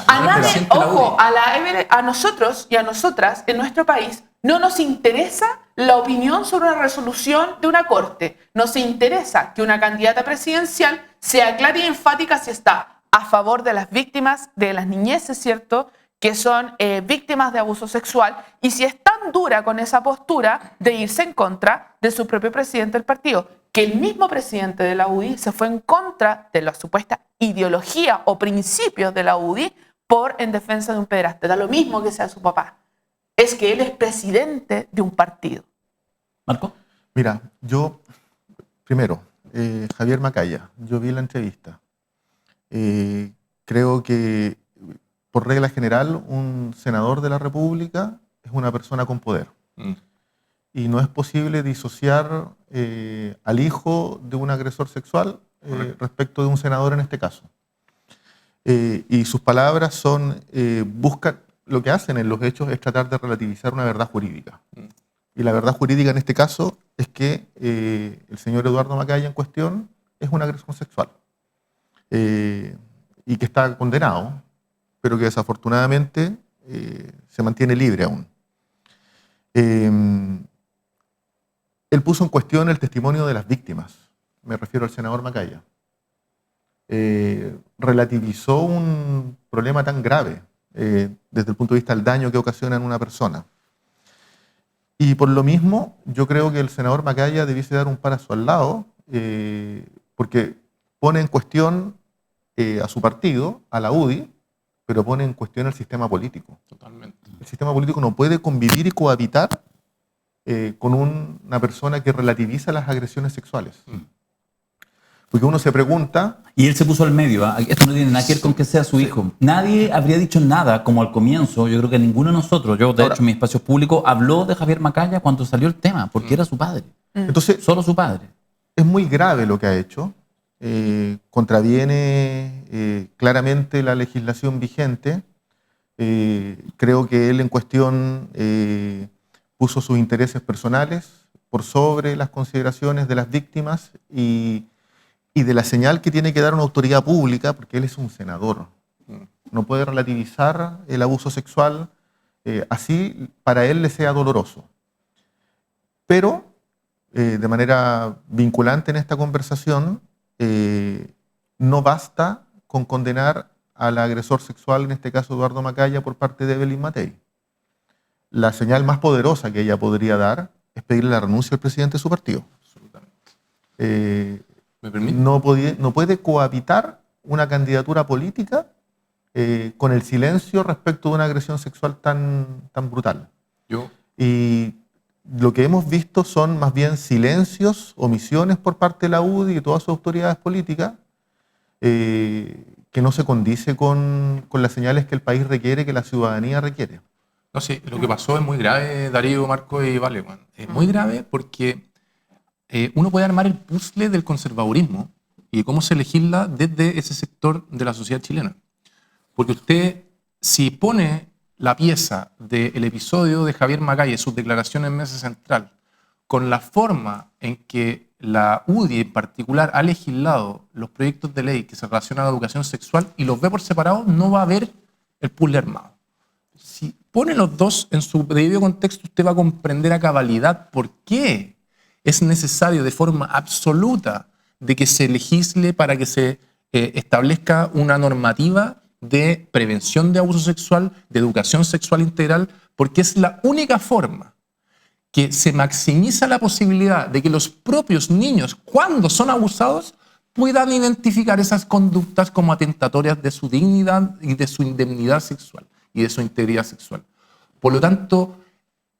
Speaker 2: A nosotros y a nosotras en nuestro país no nos interesa la opinión sobre una resolución de una corte. Nos interesa que una candidata presidencial sea clara y enfática si está a favor de las víctimas, de las niñeces, ¿cierto?, que son víctimas de abuso sexual, y si es tan dura con esa postura de irse en contra de su propio presidente del partido, que el mismo presidente de la UDI se fue en contra de la supuesta ideología o principios de la UDI en defensa de un pederasta. Da lo mismo que sea su papá. Es que él es presidente de un partido.
Speaker 1: ¿Marco?
Speaker 3: Mira, primero, Javier Macaya, yo vi la entrevista. Creo que, por regla general, un senador de la República es una persona con poder. Y no es posible disociar al hijo de un agresor sexual respecto de un senador en este caso. Y sus palabras son, lo que hacen en los hechos es tratar de relativizar una verdad jurídica. Y la verdad jurídica en este caso es que el señor Eduardo Macaya en cuestión es un agresor sexual. Y que está condenado, pero que desafortunadamente se mantiene libre aún. Él puso en cuestión el testimonio de las víctimas, me refiero al senador Macaya. Relativizó un problema tan grave desde el punto de vista del daño que ocasiona en una persona. Y por lo mismo, yo creo que el senador Macaya debiese dar un paso al lado, porque pone en cuestión a su partido, a la UDI, pero pone en cuestión el sistema político.
Speaker 4: Totalmente.
Speaker 3: El sistema político no puede convivir y cohabitar con una persona que relativiza las agresiones sexuales. Porque uno se pregunta...
Speaker 1: Y él se puso al medio, ¿eh? Esto no tiene nada que ver con que sea su hijo. Nadie habría dicho nada como al comienzo. Yo creo que ninguno de nosotros, yo de hecho en mis espacios públicos, habló de Javier Macaya cuando salió el tema, porque era su padre.
Speaker 3: Entonces,
Speaker 1: solo su padre.
Speaker 3: Es muy grave lo que ha hecho. Contraviene claramente la legislación vigente. Creo que él en cuestión puso sus intereses personales por sobre las consideraciones de las víctimas y de la señal que tiene que dar una autoridad pública, porque él es un senador. No puede relativizar el abuso sexual, así para él le sea doloroso. Pero, de manera vinculante en esta conversación, no basta con condenar al agresor sexual, en este caso Eduardo Macaya, por parte de Evelyn Matei. la señal más poderosa que ella podría dar es pedirle la renuncia al presidente de su partido.
Speaker 4: ¿Me permite?
Speaker 3: No puede cohabitar una candidatura política con el silencio respecto de una agresión sexual tan brutal. Y lo que hemos visto son más bien silencios, omisiones por parte de la UDI y de todas sus autoridades políticas que no se condice con las señales que el país requiere, que la ciudadanía requiere.
Speaker 4: No, sí, lo que pasó es muy grave, Darío, Marco y Vale. Bueno, es muy grave porque uno puede armar el puzzle del conservadurismo y de cómo se legisla desde ese sector de la sociedad chilena. Porque usted, si pone la pieza del episodio de Javier Macaya y sus declaraciones en Mesa Central con la forma en que la UDI en particular ha legislado los proyectos de ley que se relacionan a la educación sexual y los ve por separado, no va a haber el puzzle armado. Si pone los dos en su debido contexto, usted va a comprender a cabalidad por qué es necesario de forma absoluta de que se legisle para que se establezca una normativa de prevención de abuso sexual, de educación sexual integral, porque es la única forma que se maximiza la posibilidad de que los propios niños, cuando son abusados, puedan identificar esas conductas como atentatorias de su dignidad y de su indemnidad sexual y de su integridad sexual. Por lo tanto,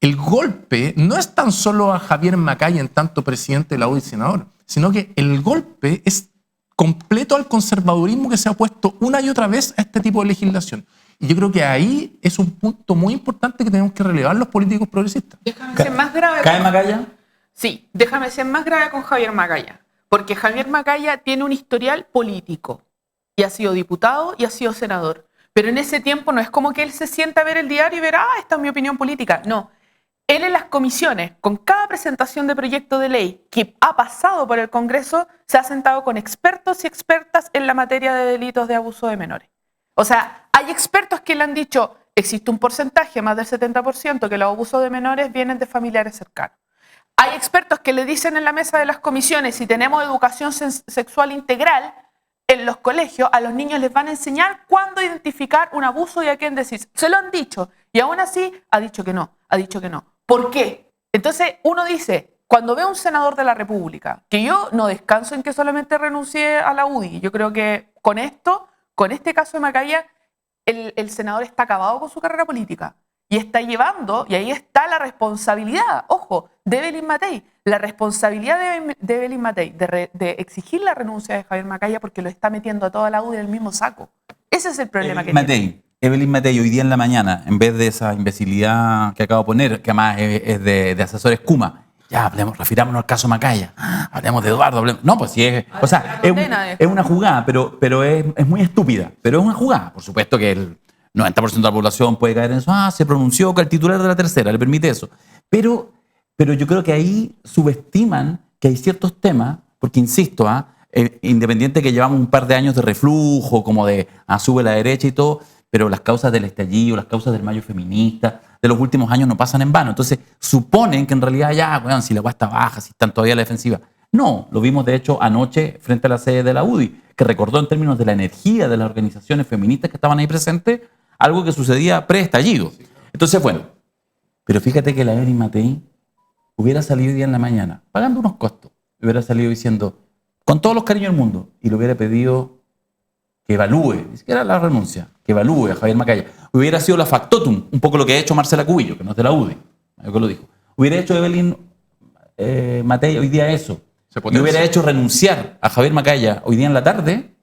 Speaker 4: el golpe no es tan solo a Javier Macaya en tanto presidente de la UDI y senador, sino que el golpe es completo al conservadurismo que se ha opuesto una y otra vez a este tipo de legislación. Y yo creo que ahí es un punto muy importante que tenemos que relevar los políticos progresistas.
Speaker 2: Déjame ser más grave.
Speaker 1: ¿Cae Macaya?
Speaker 2: Sí, déjame ser más grave con Javier Macaya. Porque Javier Macaya tiene un historial político. Y ha sido diputado y ha sido senador. Pero en ese tiempo no es como que él se sienta a ver el diario y ver, esta es mi opinión política. No. Él en las comisiones, con cada presentación de proyecto de ley que ha pasado por el Congreso, se ha sentado con expertos y expertas en la materia de delitos de abuso de menores. O sea, hay expertos que le han dicho, existe un porcentaje, más del 70%, que los abusos de menores vienen de familiares cercanos. Hay expertos que le dicen en la mesa de las comisiones, si tenemos educación sexual integral en los colegios, a los niños les van a enseñar cuándo identificar un abuso y a quién decir. Se lo han dicho. Y aún así ha dicho que no, ha dicho que no. ¿Por qué? Entonces uno dice, cuando ve a un senador de la República, que yo no descanso en que solamente renuncie a la UDI, yo creo que con este caso de Macaya, el senador está acabado con su carrera política y está llevando, y ahí está la responsabilidad, ojo, de Evelyn Matei, la responsabilidad de Evelyn Matei de exigir la renuncia de Javier Macaya porque lo está metiendo a toda la UDI en el mismo saco. Ese es el problema que tiene.
Speaker 1: Evelyn Matei hoy día en la mañana, en vez de esa imbecilidad que acabo de poner, que además es de asesores Kuma, ya refirámonos al caso Macaya, hablemos de Eduardo, hablemos. No, pues sí, es una jugada, pero es muy estúpida, pero es una jugada. Por supuesto que el 90% de la población puede caer en eso, se pronunció que el titular de la tercera le permite eso. Pero yo creo que ahí subestiman que hay ciertos temas, porque insisto, independiente que llevamos un par de años de reflujo, como de sube la derecha y todo, pero las causas del estallido, las causas del mayo feminista, de los últimos años no pasan en vano. Entonces, suponen que en realidad si la agua está baja, si están todavía a la defensiva. No, lo vimos de hecho anoche frente a la sede de la UDI, que recordó en términos de la energía de las organizaciones feministas que estaban ahí presentes, algo que sucedía pre-estallido. Entonces, bueno, pero fíjate que la Evelyn Matei hubiera salido hoy día en la mañana, pagando unos costos, hubiera salido diciendo, con todos los cariños del mundo, y le hubiera pedido que evalúe, ni siquiera la renuncia, que evalúe a Javier Macaya. Hubiera sido la factotum, un poco lo que ha hecho Marcela Cubillo, que no es de la UDI, que lo dijo. Hubiera hecho Evelyn Matei hoy día eso. Y hubiera hecho renunciar a Javier Macaya hoy día en la tarde.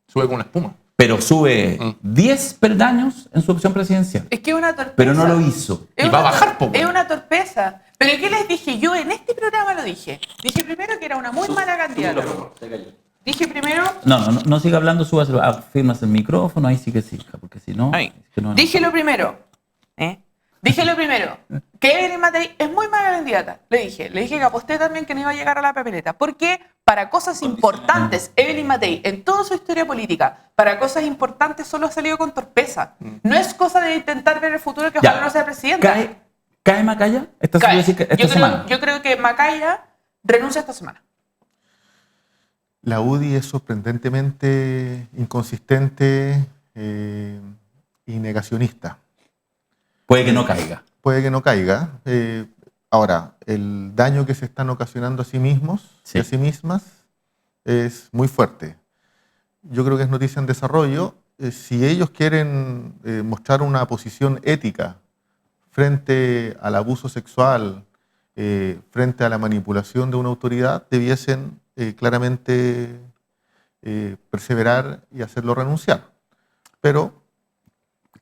Speaker 4: Sube con una espuma.
Speaker 1: Pero sube 10 peldaños en su opción presidencial.
Speaker 2: Es que es una torpeza.
Speaker 1: Pero no lo hizo.
Speaker 2: Y
Speaker 4: va a bajar poco.
Speaker 2: Es una torpeza. Pero ¿qué les dije? Yo en este programa lo dije. Dije primero que era una muy mala candidata. Dije primero...
Speaker 1: No siga hablando, súbase, firmas el micrófono, ahí sí que sí, porque si no...
Speaker 2: Dije lo primero. Dije lo primero, que Evelyn Matei es muy mala candidata. Le dije que aposté también que no iba a llegar a la papeleta. Porque para cosas importantes, Evelyn Matei, en toda su historia política, para cosas importantes solo ha salido con torpeza. No es cosa de intentar ver el futuro que ojalá no sea presidenta.
Speaker 1: ¿Cae Macaya esta semana?
Speaker 2: Yo creo que Macaya renuncia esta semana.
Speaker 3: La UDI es sorprendentemente inconsistente y negacionista.
Speaker 1: Puede que no caiga.
Speaker 3: puede que no caiga. Ahora, el daño que se están ocasionando a sí mismos y a sí mismas es muy fuerte. Yo creo que es noticia en desarrollo. Si ellos quieren mostrar una posición ética frente al abuso sexual, frente a la manipulación de una autoridad, debiesen claramente perseverar y hacerlo renunciar. Pero...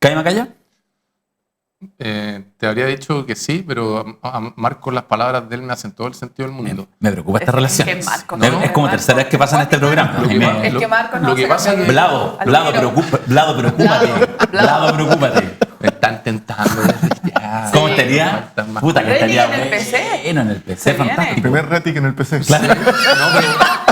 Speaker 1: ¿Cae Macaya?
Speaker 4: Te habría dicho que sí, pero a Marcos las palabras de él me hacen todo el sentido del mundo.
Speaker 1: Me preocupa esta relación.
Speaker 2: Es que Marcos,
Speaker 1: Es como tercera vez que pasa en este programa.
Speaker 2: Es que Marcos no
Speaker 4: lo que
Speaker 2: se
Speaker 4: pasa
Speaker 2: cambia.
Speaker 4: que-
Speaker 1: Vlado, preocúpate.
Speaker 4: Me están tentando. Ya.
Speaker 1: ¿Cómo
Speaker 2: Sí.
Speaker 1: estaría?
Speaker 4: Faltan más.
Speaker 1: Puta, que
Speaker 2: Ready
Speaker 1: estaría
Speaker 2: en el PC.
Speaker 1: bueno en el PC,
Speaker 2: Se viene.
Speaker 3: el
Speaker 1: fantástico.
Speaker 3: primer Retic en el PC.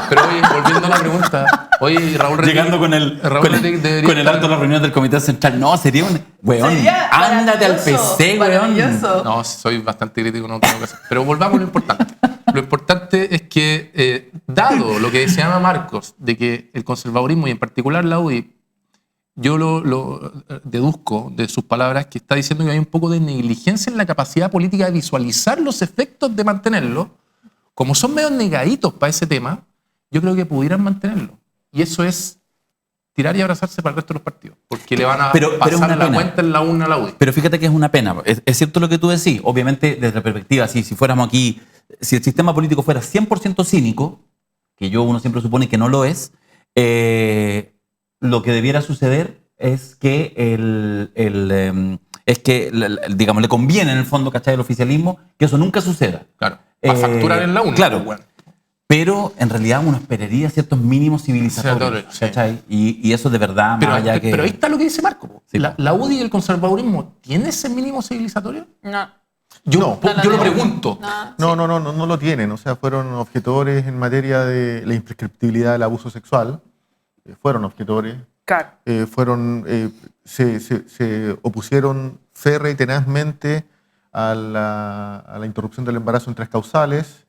Speaker 4: Pero oye, volviendo a la pregunta. Oye, Raúl Retic,
Speaker 1: Llegando con el
Speaker 4: Retic debería
Speaker 1: con el
Speaker 4: estar-
Speaker 1: alto de la reunión del Comité Central. No, sería un... Weón,
Speaker 2: Sería
Speaker 1: ándate al
Speaker 2: maravilloso,
Speaker 1: PC, weón.
Speaker 2: maravilloso.
Speaker 4: No, soy bastante crítico, no tengo que hacer. Pero volvamos a lo importante. Lo importante es que, dado lo que decía Marcos, de que el conservadurismo y en particular la UDI, yo lo deduzco de sus palabras que está diciendo que hay un poco de negligencia en la capacidad política de visualizar los efectos de mantenerlo. Como son medio negaditos para ese tema, yo creo que pudieran mantenerlo. Y eso es tirar y abrazarse para el resto de los partidos. Porque le van a
Speaker 1: Pero es
Speaker 4: pasar
Speaker 1: una
Speaker 4: la
Speaker 1: pena.
Speaker 4: cuenta en la UNA a la UDI.
Speaker 1: Pero fíjate que es una pena. Es cierto lo que tú decís. Obviamente, desde la perspectiva, si fuéramos aquí, si el sistema político fuera 100% cínico, que uno siempre supone que no lo es, lo que debiera suceder es que digamos, le conviene en el fondo, ¿cachai?, el oficialismo, que eso nunca suceda.
Speaker 4: Claro. Para facturar en la UNA.
Speaker 1: Claro.
Speaker 4: pues, bueno.
Speaker 1: Pero en realidad uno esperaría ciertos mínimos civilizatorios,
Speaker 4: Sí.
Speaker 1: ¿cachai? Y eso de verdad,
Speaker 4: Pero,
Speaker 1: más allá que...
Speaker 4: pero ahí está lo que dice Marco. Po.
Speaker 1: Sí,
Speaker 4: la,
Speaker 1: po.
Speaker 4: la UDI y el conservadurismo, ¿tiene ese mínimo civilizatorio?
Speaker 2: No.
Speaker 4: Yo
Speaker 2: No,
Speaker 4: lo
Speaker 2: no.
Speaker 4: pregunto.
Speaker 3: No lo tienen. O sea, fueron objetores en materia de la imprescriptibilidad del abuso sexual. Fueron objetores.
Speaker 2: Claro.
Speaker 3: Se opusieron férrea y tenazmente a la interrupción del embarazo en 3 causales.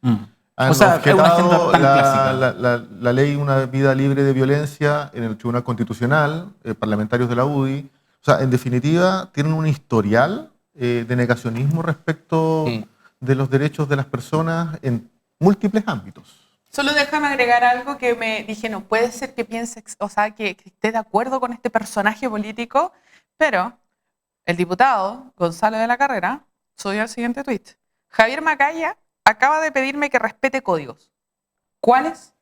Speaker 3: Han
Speaker 1: O sea, es una agenda
Speaker 3: objetado
Speaker 1: tan clásica.
Speaker 3: la ley Una vida libre de violencia en el Tribunal Constitucional, parlamentarios de la UDI. O sea, en definitiva, tienen un historial de negacionismo respecto de los derechos de las personas en múltiples ámbitos.
Speaker 2: Solo déjame agregar algo que me dije, no puede ser que piense, o sea, que esté de acuerdo con este personaje político, pero el diputado Gonzalo de la Carrera subió el siguiente tuit. Javier Macaya acaba de pedirme que respete códigos. ¿Cuáles?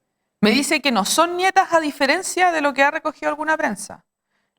Speaker 2: Me dice que no son nietas a diferencia de lo que ha recogido alguna prensa.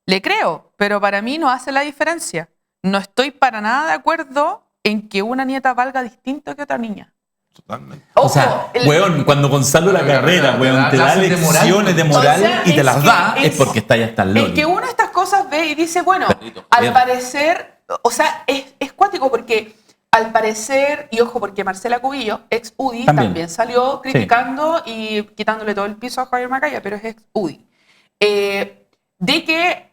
Speaker 2: Le creo, pero para mí no hace la diferencia. No estoy para nada de acuerdo en que una nieta valga distinto que otra niña.
Speaker 4: Totalmente.
Speaker 1: O sea, weón, cuando Gonzalo la Carrera, weón, te da
Speaker 4: clases de moral.
Speaker 1: lecciones de moral
Speaker 2: O sea,
Speaker 1: y te
Speaker 2: es
Speaker 1: las
Speaker 2: que
Speaker 1: da, es
Speaker 2: es-
Speaker 1: porque está ya hasta el
Speaker 2: El
Speaker 1: loli.
Speaker 2: que uno de estas cosas ve y dice, bueno,
Speaker 1: Perrito,
Speaker 2: al
Speaker 1: bien.
Speaker 2: parecer, o sea, es cuático porque al parecer, y ojo, porque Marcela Cubillo, ex UDI, también salió criticando y quitándole todo el piso a Javier Macaya, pero es ex UDI. De que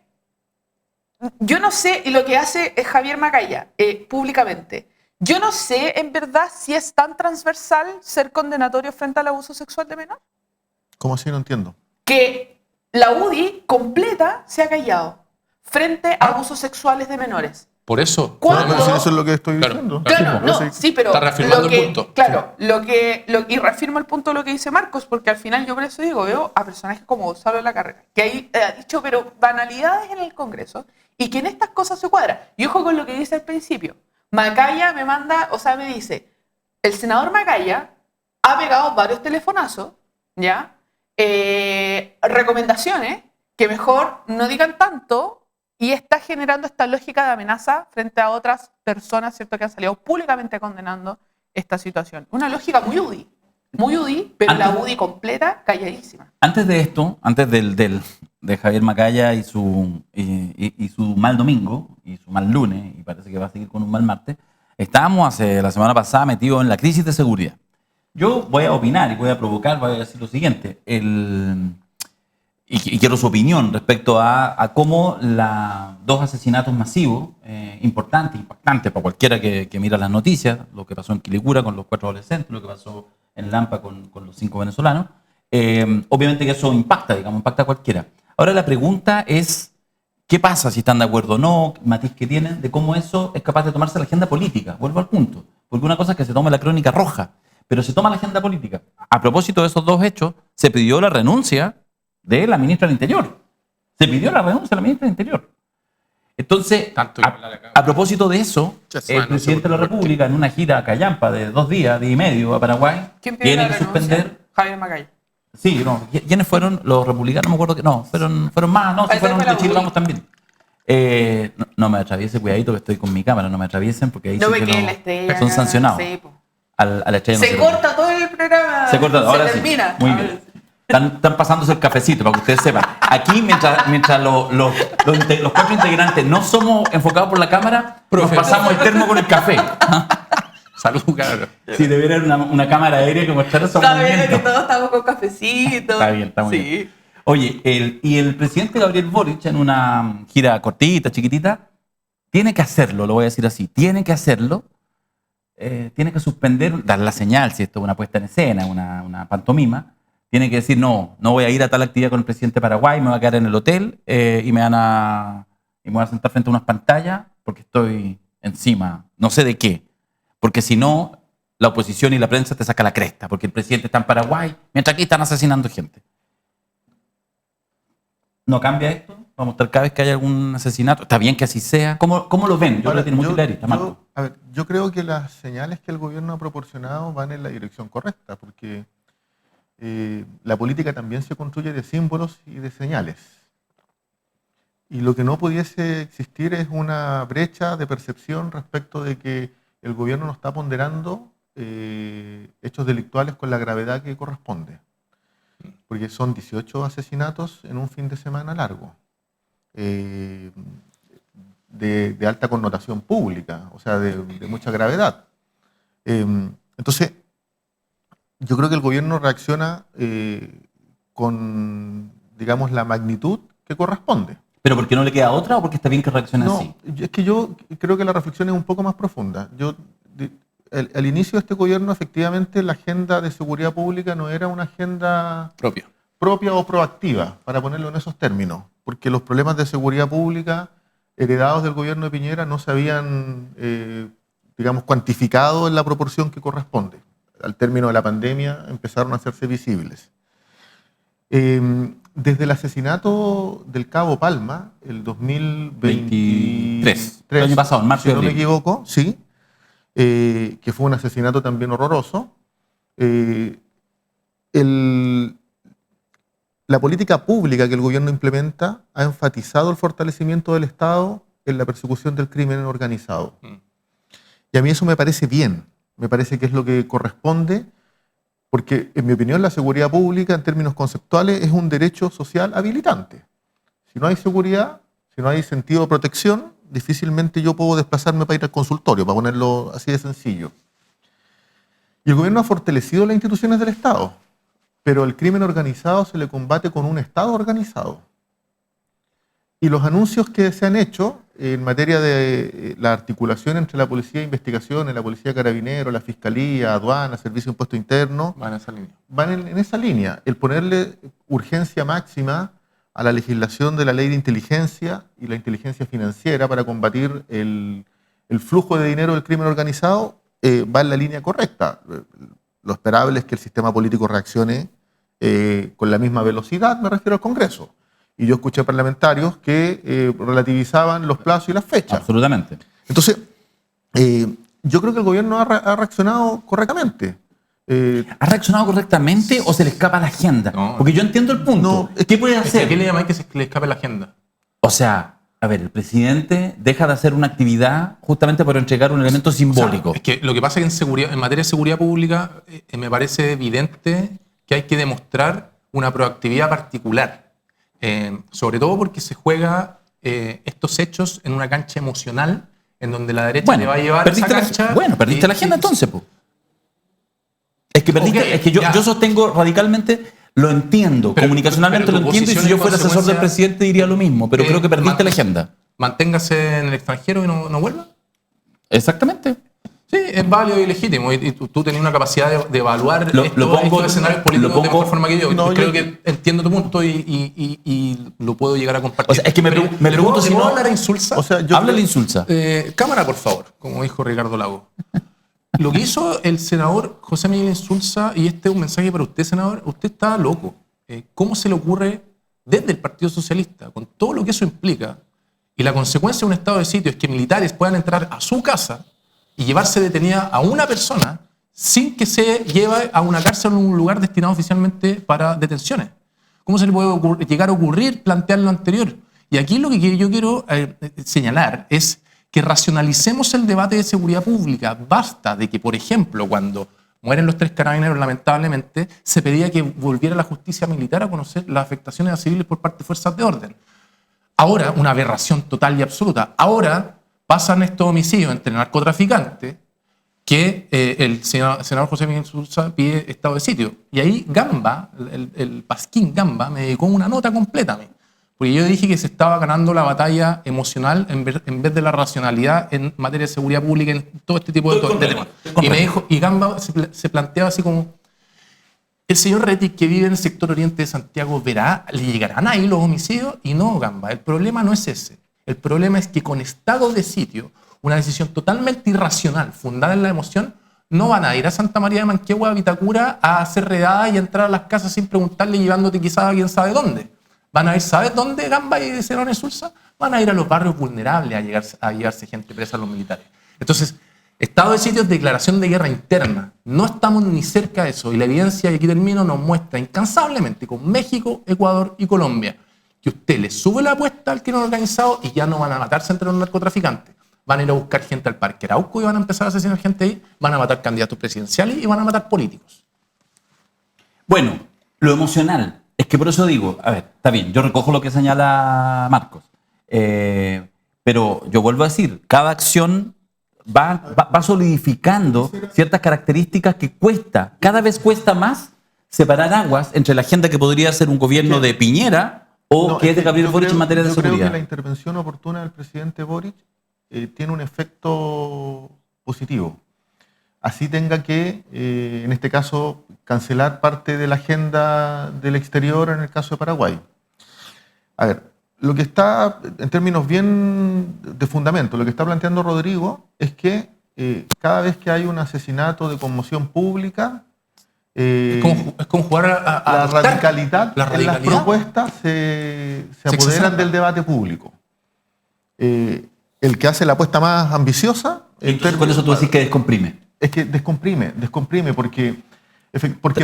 Speaker 2: yo no sé, y lo que hace Javier Macaya públicamente, yo no sé en verdad si es tan transversal ser condenatorio frente al abuso sexual de menor.
Speaker 3: ¿Cómo así? No entiendo.
Speaker 2: Que la UDI completa se ha callado frente a abusos sexuales de menores.
Speaker 4: Por eso.
Speaker 2: ¿Cuándo?
Speaker 3: Bueno, si eso es lo que estoy
Speaker 4: Claro,
Speaker 3: diciendo.
Speaker 2: Claro,
Speaker 3: Pues,
Speaker 2: no, sí, pero
Speaker 4: Está reafirmando
Speaker 2: lo que,
Speaker 4: el punto.
Speaker 2: claro, y reafirmo el punto de lo que dice Marcos, porque al final yo por eso digo, veo a personajes como Gonzalo de la Carrera, que ahí ha dicho, pero banalidades en el Congreso, y que en estas cosas se cuadra. Y ojo con lo que dice al principio. Macaya me manda, o sea, me dice, el senador Macaya ha pegado varios telefonazos, ¿ya? Recomendaciones que mejor no digan tanto y está generando esta lógica de amenaza frente a otras personas, ¿cierto?, que han salido públicamente condenando esta situación. Una lógica muy UDI, pero la UDI completa calladísima.
Speaker 1: Antes de esto, antes de Javier Macaya y su mal domingo, y su mal lunes, y parece que va a seguir con un mal martes, estábamos la semana pasada metidos en la crisis de seguridad. Yo voy a opinar y voy a provocar, voy a decir lo siguiente, y quiero su opinión respecto a cómo dos asesinatos masivos, importantes, impactantes para cualquiera que mira las noticias, lo que pasó en Quilicura con los 4 adolescentes, lo que pasó en Lampa con los 5 venezolanos, obviamente que eso impacta a cualquiera. Ahora la pregunta es, ¿Qué pasa si están de acuerdo o no? Matiz que tienen de cómo eso es capaz de tomarse la agenda política. Vuelvo al punto. Porque una cosa es que se tome la crónica roja, pero se toma la agenda política. A propósito de esos dos hechos, se pidió la renuncia de la ministra del Interior. Se pidió la renuncia de la ministra del Interior. Entonces, a propósito de eso, el presidente de la República, en una gira a Callampa de 2 días, día y medio, a Paraguay, tiene que suspender...
Speaker 2: Javier Macaya.
Speaker 1: Sí, no. ¿Quiénes fueron? Los republicanos, no me acuerdo que... No, fueron más, no, si fueron de Chile Vamos también. No me atraviese, cuidadito que estoy con mi cámara, no me atraviesen porque ahí
Speaker 2: no
Speaker 1: sí
Speaker 2: ve que
Speaker 1: no,
Speaker 2: la estrella,
Speaker 1: son sancionados.
Speaker 2: Sí,
Speaker 1: a la estrella
Speaker 2: se corta todo el programa.
Speaker 1: Se corta, ahora sí.
Speaker 2: Termina.
Speaker 1: Muy bien. Están pasándose el cafecito para que ustedes sepan. Aquí, mientras los 4 integrantes no somos enfocados por la cámara, nos pasamos el termo con el café.
Speaker 4: Salud, cabrón.
Speaker 1: Sí, debería haber una cámara aérea que mostrara esos movimientos.
Speaker 2: Está bien que todos estamos con cafecito.
Speaker 1: Está bien, está muy bien. Oye, el presidente Gabriel Boric, en una gira cortita, chiquitita, tiene que hacerlo, lo voy a decir así, tiene que hacerlo, tiene que suspender, dar la señal, si esto es una puesta en escena, una pantomima, tiene que decir, no voy a ir a tal actividad con el presidente de Paraguay, me voy a quedar en el hotel y me voy a sentar frente a unas pantallas porque estoy encima, no sé de qué, porque si no, la oposición y la prensa te saca la cresta, porque el presidente está en Paraguay, mientras aquí están asesinando gente. ¿No cambia esto? ¿Vamos a estar cada vez que haya algún asesinato? ¿Está bien que así sea? ¿Cómo lo ven? Yo creo que tiene mucho clarista, Marco.
Speaker 3: Yo creo que las señales que el gobierno ha proporcionado van en la dirección correcta, porque la política también se construye de símbolos y de señales. Y lo que no pudiese existir es una brecha de percepción respecto de que el gobierno no está ponderando hechos delictuales con la gravedad que corresponde. Porque son 18 asesinatos en un fin de semana largo, de alta connotación pública, o sea, de mucha gravedad. Entonces, yo creo que el gobierno reacciona con, digamos, la magnitud que corresponde.
Speaker 1: ¿Pero porque no le queda otra o porque está bien que reaccione así?
Speaker 3: No, es que yo creo que la reflexión es un poco más profunda. Al inicio de este gobierno, efectivamente, la agenda de seguridad pública no era una agenda propia o proactiva, para ponerlo en esos términos, porque los problemas de seguridad pública heredados del gobierno de Piñera no se habían, digamos, cuantificado en la proporción que corresponde. Al término de la pandemia empezaron a hacerse visibles. Desde el asesinato del Cabo Palma, el 2023,
Speaker 1: el año pasado, en marzo
Speaker 3: si
Speaker 1: de
Speaker 3: no me
Speaker 1: abril.
Speaker 3: equivoco, sí, que fue un asesinato también horroroso, la política pública que el gobierno implementa ha enfatizado el fortalecimiento del Estado en la persecución del crimen organizado. Y a mí eso me parece bien, me parece que es lo que corresponde, porque en mi opinión la seguridad pública en términos conceptuales es un derecho social habilitante. Si no hay seguridad, si no hay sentido de protección, difícilmente yo puedo desplazarme para ir al consultorio, para ponerlo así de sencillo. Y el gobierno ha fortalecido las instituciones del Estado, pero el crimen organizado se le combate con un Estado organizado. Y los anuncios que se han hecho en materia de la articulación entre la Policía de Investigaciones, la Policía de Carabineros, la Fiscalía, Aduana, Servicio de Impuesto Interno,
Speaker 4: van en esa línea.
Speaker 3: Van en esa línea. El ponerle urgencia máxima a la legislación de la ley de inteligencia y la inteligencia financiera para combatir el flujo de dinero del crimen organizado va en la línea correcta. Lo esperable es que el sistema político reaccione con la misma velocidad, me refiero al Congreso. Y yo escuché parlamentarios que relativizaban los plazos y las fechas.
Speaker 1: Absolutamente.
Speaker 3: Entonces, yo creo que el gobierno ha reaccionado correctamente.
Speaker 1: ¿Ha reaccionado correctamente o se le escapa la agenda?
Speaker 4: No.
Speaker 1: Porque yo entiendo el punto. ¿Qué puede hacer?
Speaker 4: ¿A qué le llamáis que se le escape la agenda?
Speaker 1: O sea, a ver, el presidente deja de hacer una actividad justamente por entregar un elemento simbólico.
Speaker 4: O sea, es que lo que pasa es que en materia de seguridad pública me parece evidente que hay que demostrar una proactividad particular. Sobre todo porque se juega estos hechos en una cancha emocional en donde la derecha le va a llevar esa cancha.
Speaker 1: Perdiste la agenda entonces, pues. Es que perdiste, okay, es que yo sostengo radicalmente, lo entiendo, comunicacionalmente lo entiendo, y si yo fuera asesor del presidente diría lo mismo, pero creo que perdiste la agenda.
Speaker 4: Manténgase en el extranjero y no vuelva.
Speaker 1: Exactamente.
Speaker 4: Sí, es válido y legítimo. Y tú tenés una capacidad de evaluar estos escenarios políticos de mejor forma que yo. Creo que entiendo tu punto y lo puedo llegar a compartir.
Speaker 1: O sea, es que me pregunto si no...
Speaker 4: ¿Puedo hablar a insulsa?
Speaker 3: O sea,
Speaker 1: Háblale insulsa.
Speaker 4: Cámara, por favor, como dijo Ricardo Lago. Lo que hizo el senador José Miguel Insulza, y este es un mensaje para usted, senador, usted está loco. ¿Cómo se le ocurre desde el Partido Socialista, con todo lo que eso implica, y la consecuencia de un estado de sitio es que militares puedan entrar a su casa y llevarse detenida a una persona sin que se lleve a una cárcel o un lugar destinado oficialmente para detenciones? ¿Cómo se le puede llegar a ocurrir plantear lo anterior? Y aquí lo que yo quiero señalar es que racionalicemos el debate de seguridad pública. Basta de que, por ejemplo, cuando mueren los 3 carabineros, lamentablemente, se pedía que volviera la justicia militar a conocer las afectaciones a civiles por parte de fuerzas de orden. Ahora, una aberración total y absoluta. Ahora pasan estos homicidios entre narcotraficantes que el senador José Miguel Insulza pide estado de sitio. Y ahí Gamba, el Pasquín Gamba, me dedicó una nota completa a mí. Porque yo dije que se estaba ganando la batalla emocional en vez de la racionalidad en materia de seguridad pública, en todo este tipo de temas. Y me dijo, y Gamba se planteaba así como, el señor Rettig, que vive en el sector oriente de Santiago, verá, ¿le llegarán ahí los homicidios? Y no, Gamba, el problema no es ese. El problema es que con estado de sitio, una decisión totalmente irracional, fundada en la emoción, no van a ir a Santa María de Manquehue, a Vitacura, a hacer redadas y a entrar a las casas sin preguntarle, llevándote quizás a quién sabe dónde. Van a ir, ¿sabes dónde, Gamba y senador Insulza? Van a ir a los barrios vulnerables a llevarse gente presa a los militares. Entonces, estado de sitio es declaración de guerra interna. No estamos ni cerca de eso. Y la evidencia, y aquí termino, nos muestra incansablemente con México, Ecuador y Colombia que usted le sube la apuesta al crimen organizado y ya no van a matarse entre los narcotraficantes. Van a ir a buscar gente al Parque Arauco y van a empezar a asesinar gente ahí. Van a matar candidatos presidenciales y van a matar políticos.
Speaker 1: Bueno, lo emocional. Es que por eso digo, a ver, está bien, yo recojo lo que señala Marcos, pero yo vuelvo a decir, cada acción va solidificando ciertas características que cada vez cuesta más separar aguas entre la agenda que podría ser un gobierno de Piñera o que es de Gabriel Boric en materia de seguridad.
Speaker 3: Yo creo que la intervención oportuna del presidente Boric tiene un efecto positivo. Así tenga que, en este caso, cancelar parte de la agenda del exterior en el caso de Paraguay. A ver, lo que está, en términos bien de fundamento, lo que está planteando Rodrigo es que cada vez que hay un asesinato de conmoción pública,
Speaker 4: es como jugar a
Speaker 3: la radicalidad en las propuestas se apoderan del debate público. El que hace la apuesta más ambiciosa...
Speaker 1: Con eso tú decís que descomprime.
Speaker 3: Es que descomprime, porque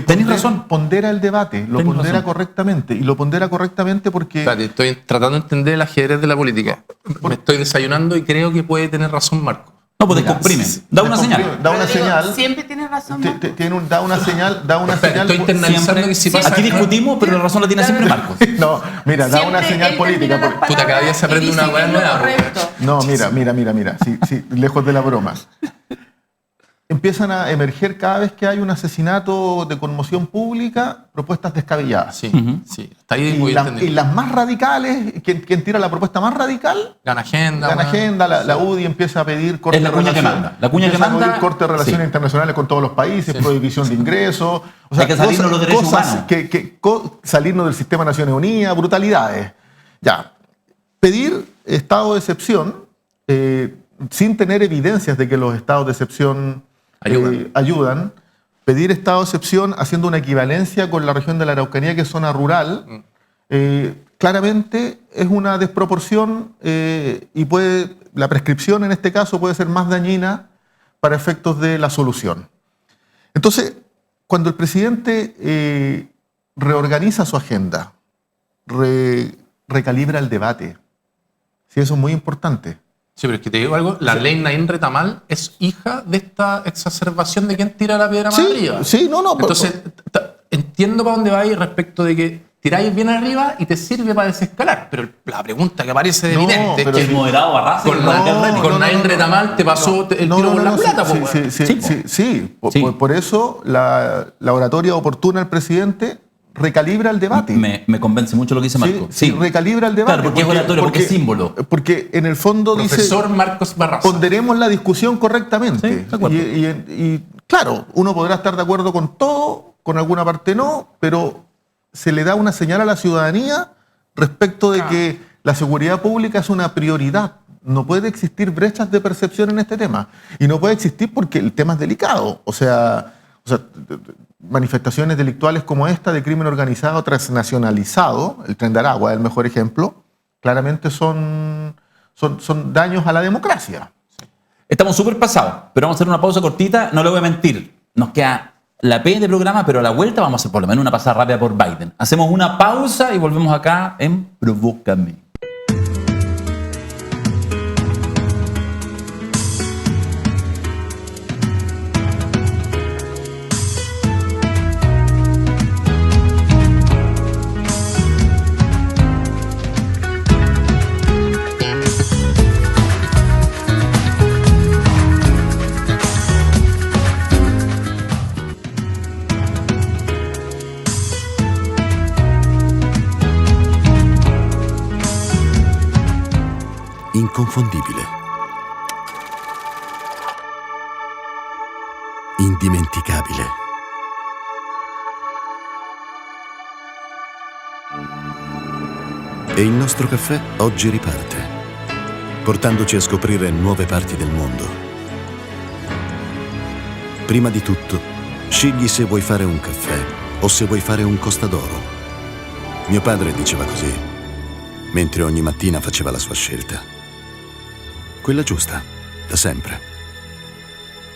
Speaker 1: tenés razón.
Speaker 3: Pondera el debate, lo pondera correctamente. Y lo pondera correctamente porque...
Speaker 4: Espérate, estoy tratando de entender el ajedrez de la política. Me estoy desayunando y creo que puede tener razón Marco.
Speaker 1: No, pues descomprime. Da una señal.
Speaker 3: Da una señal.
Speaker 2: Siempre tienes razón, Marco.
Speaker 3: Da una señal.
Speaker 4: Estoy internalizando que si pasa...
Speaker 1: Aquí discutimos, pero la razón la tiene siempre Marcos.
Speaker 3: No, mira, da una señal política.
Speaker 4: Puta, cada día se aprende una hueá nueva.
Speaker 3: No, mira. Sí, lejos de la broma. Empiezan a emerger cada vez que hay un asesinato de conmoción pública, propuestas descabelladas.
Speaker 4: Sí, sí. Está ahí
Speaker 3: y las más radicales, quien tira la propuesta más radical,
Speaker 4: gana agenda.
Speaker 3: La UDI empieza a pedir corte
Speaker 1: de relaciones. La cuña que manda.
Speaker 3: Corte de relaciones internacionales con todos los países, prohibición de ingresos. O sea,
Speaker 1: hay que salirnos los derechos humanos.
Speaker 3: Salirnos del sistema de Naciones Unidas, brutalidades. Ya. Pedir estado de excepción sin tener evidencias de que los estados de excepción ayudan. Pedir estado de excepción haciendo una equivalencia con la región de la Araucanía, que es zona rural, claramente es una desproporción y la prescripción en este caso puede ser más dañina para efectos de la solución. Entonces, cuando el presidente reorganiza su agenda, recalibra el debate, sí, eso es muy importante.
Speaker 4: Sí, pero es que te digo algo, la ley Naín Retamal es hija de esta exacerbación de quién tira la piedra más arriba.
Speaker 3: Sí, no.
Speaker 4: Entonces, entiendo para dónde va ahí respecto de que tiráis bien arriba y te sirve para desescalar. Pero la pregunta que parece evidente es que
Speaker 1: el moderado Barraza
Speaker 4: con Naín Retamal te pasó el tiro por la culata.
Speaker 3: Sí. Por eso la oratoria oportuna del presidente recalibra el debate.
Speaker 1: Me convence mucho lo que dice Marco.
Speaker 3: Sí, recalibra el debate.
Speaker 1: Claro, porque es oratorio, porque es símbolo.
Speaker 3: Porque en el fondo
Speaker 4: Profesor
Speaker 3: dice...
Speaker 4: Marcos Barraza.
Speaker 3: Ponderemos la discusión correctamente.
Speaker 1: Sí, de acuerdo.
Speaker 3: Y claro, uno podrá estar de acuerdo con todo, con alguna parte no, pero se le da una señal a la ciudadanía respecto de que la seguridad pública es una prioridad. No puede existir brechas de percepción en este tema. Y no puede existir porque el tema es delicado. O sea, manifestaciones delictuales como esta de crimen organizado transnacionalizado, el Tren de Aragua es el mejor ejemplo, claramente son daños a la democracia.
Speaker 1: Estamos súper pasados, pero vamos a hacer una pausa cortita. No le voy a mentir, nos queda la P de programa, pero a la vuelta vamos a hacer por lo menos una pasada rápida por Biden. Hacemos una pausa y volvemos acá en Provócame.
Speaker 5: Inconfondibile, indimenticabile, e il nostro caffè oggi riparte, portandoci a scoprire nuove parti del mondo. Prima di tutto, scegli se vuoi fare un caffè o se vuoi fare un costadoro. Mio padre diceva così, mentre ogni mattina faceva la sua scelta. Quella giusta, da sempre.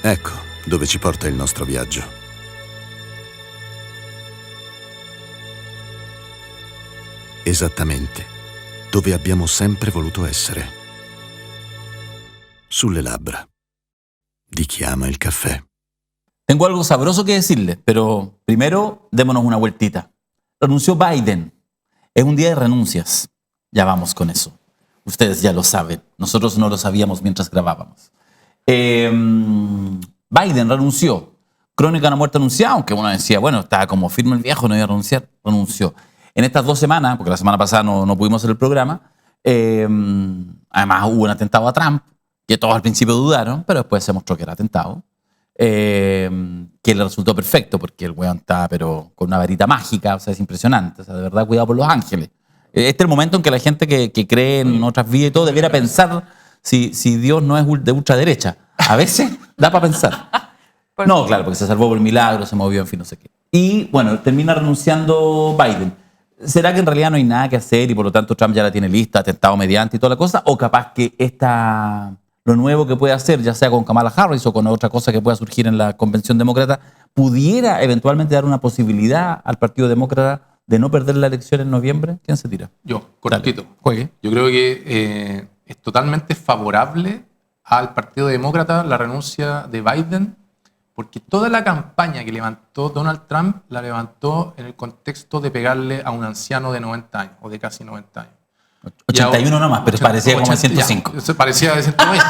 Speaker 5: Ecco dove ci porta il nostro viaggio. Esattamente dove abbiamo sempre voluto essere. Sulle labbra di chi ama il caffè.
Speaker 1: Tengo algo sabroso que decirles, pero primero démonos una vueltita. Renunció Biden. Es un día de renuncias. Ya vamos con eso. Ustedes ya lo saben. Nosotros no lo sabíamos mientras grabábamos. Biden renunció. Crónica de una muerte anunciada, aunque uno decía, bueno, estaba como firme el viejo, no iba a renunciar. Renunció. En estas 2 semanas, porque la semana pasada no pudimos hacer el programa, además hubo un atentado a Trump, que todos al principio dudaron, pero después se mostró que era atentado, que le resultó perfecto, porque el weón está pero con una varita mágica, o sea, es impresionante. O sea, de verdad, cuidado por Los Ángeles. Este es el momento en que la gente que cree en otras vidas y todo debiera pensar si Dios no es de ultraderecha. A veces da para pensar. No, claro, porque se salvó por milagro, se movió, en fin, no sé qué. Y bueno, termina renunciando Biden. ¿Será que en realidad no hay nada que hacer y por lo tanto Trump ya la tiene lista, atentado mediante y toda la cosa? ¿O capaz que lo nuevo que puede hacer, ya sea con Kamala Harris o con otra cosa que pueda surgir en la convención demócrata, pudiera eventualmente dar una posibilidad al Partido Demócrata de no perder la elección en noviembre? ¿Quién se tira?
Speaker 4: Yo, cortito.
Speaker 1: Dale, juegue.
Speaker 4: Yo creo que es totalmente favorable al Partido Demócrata la renuncia de Biden, porque toda la campaña que levantó Donald Trump la levantó en el contexto de pegarle a un anciano de 90 años, o de casi 90 años.
Speaker 1: 81 nomás, pero parecía como de 105.
Speaker 4: Ya, parecía de 120.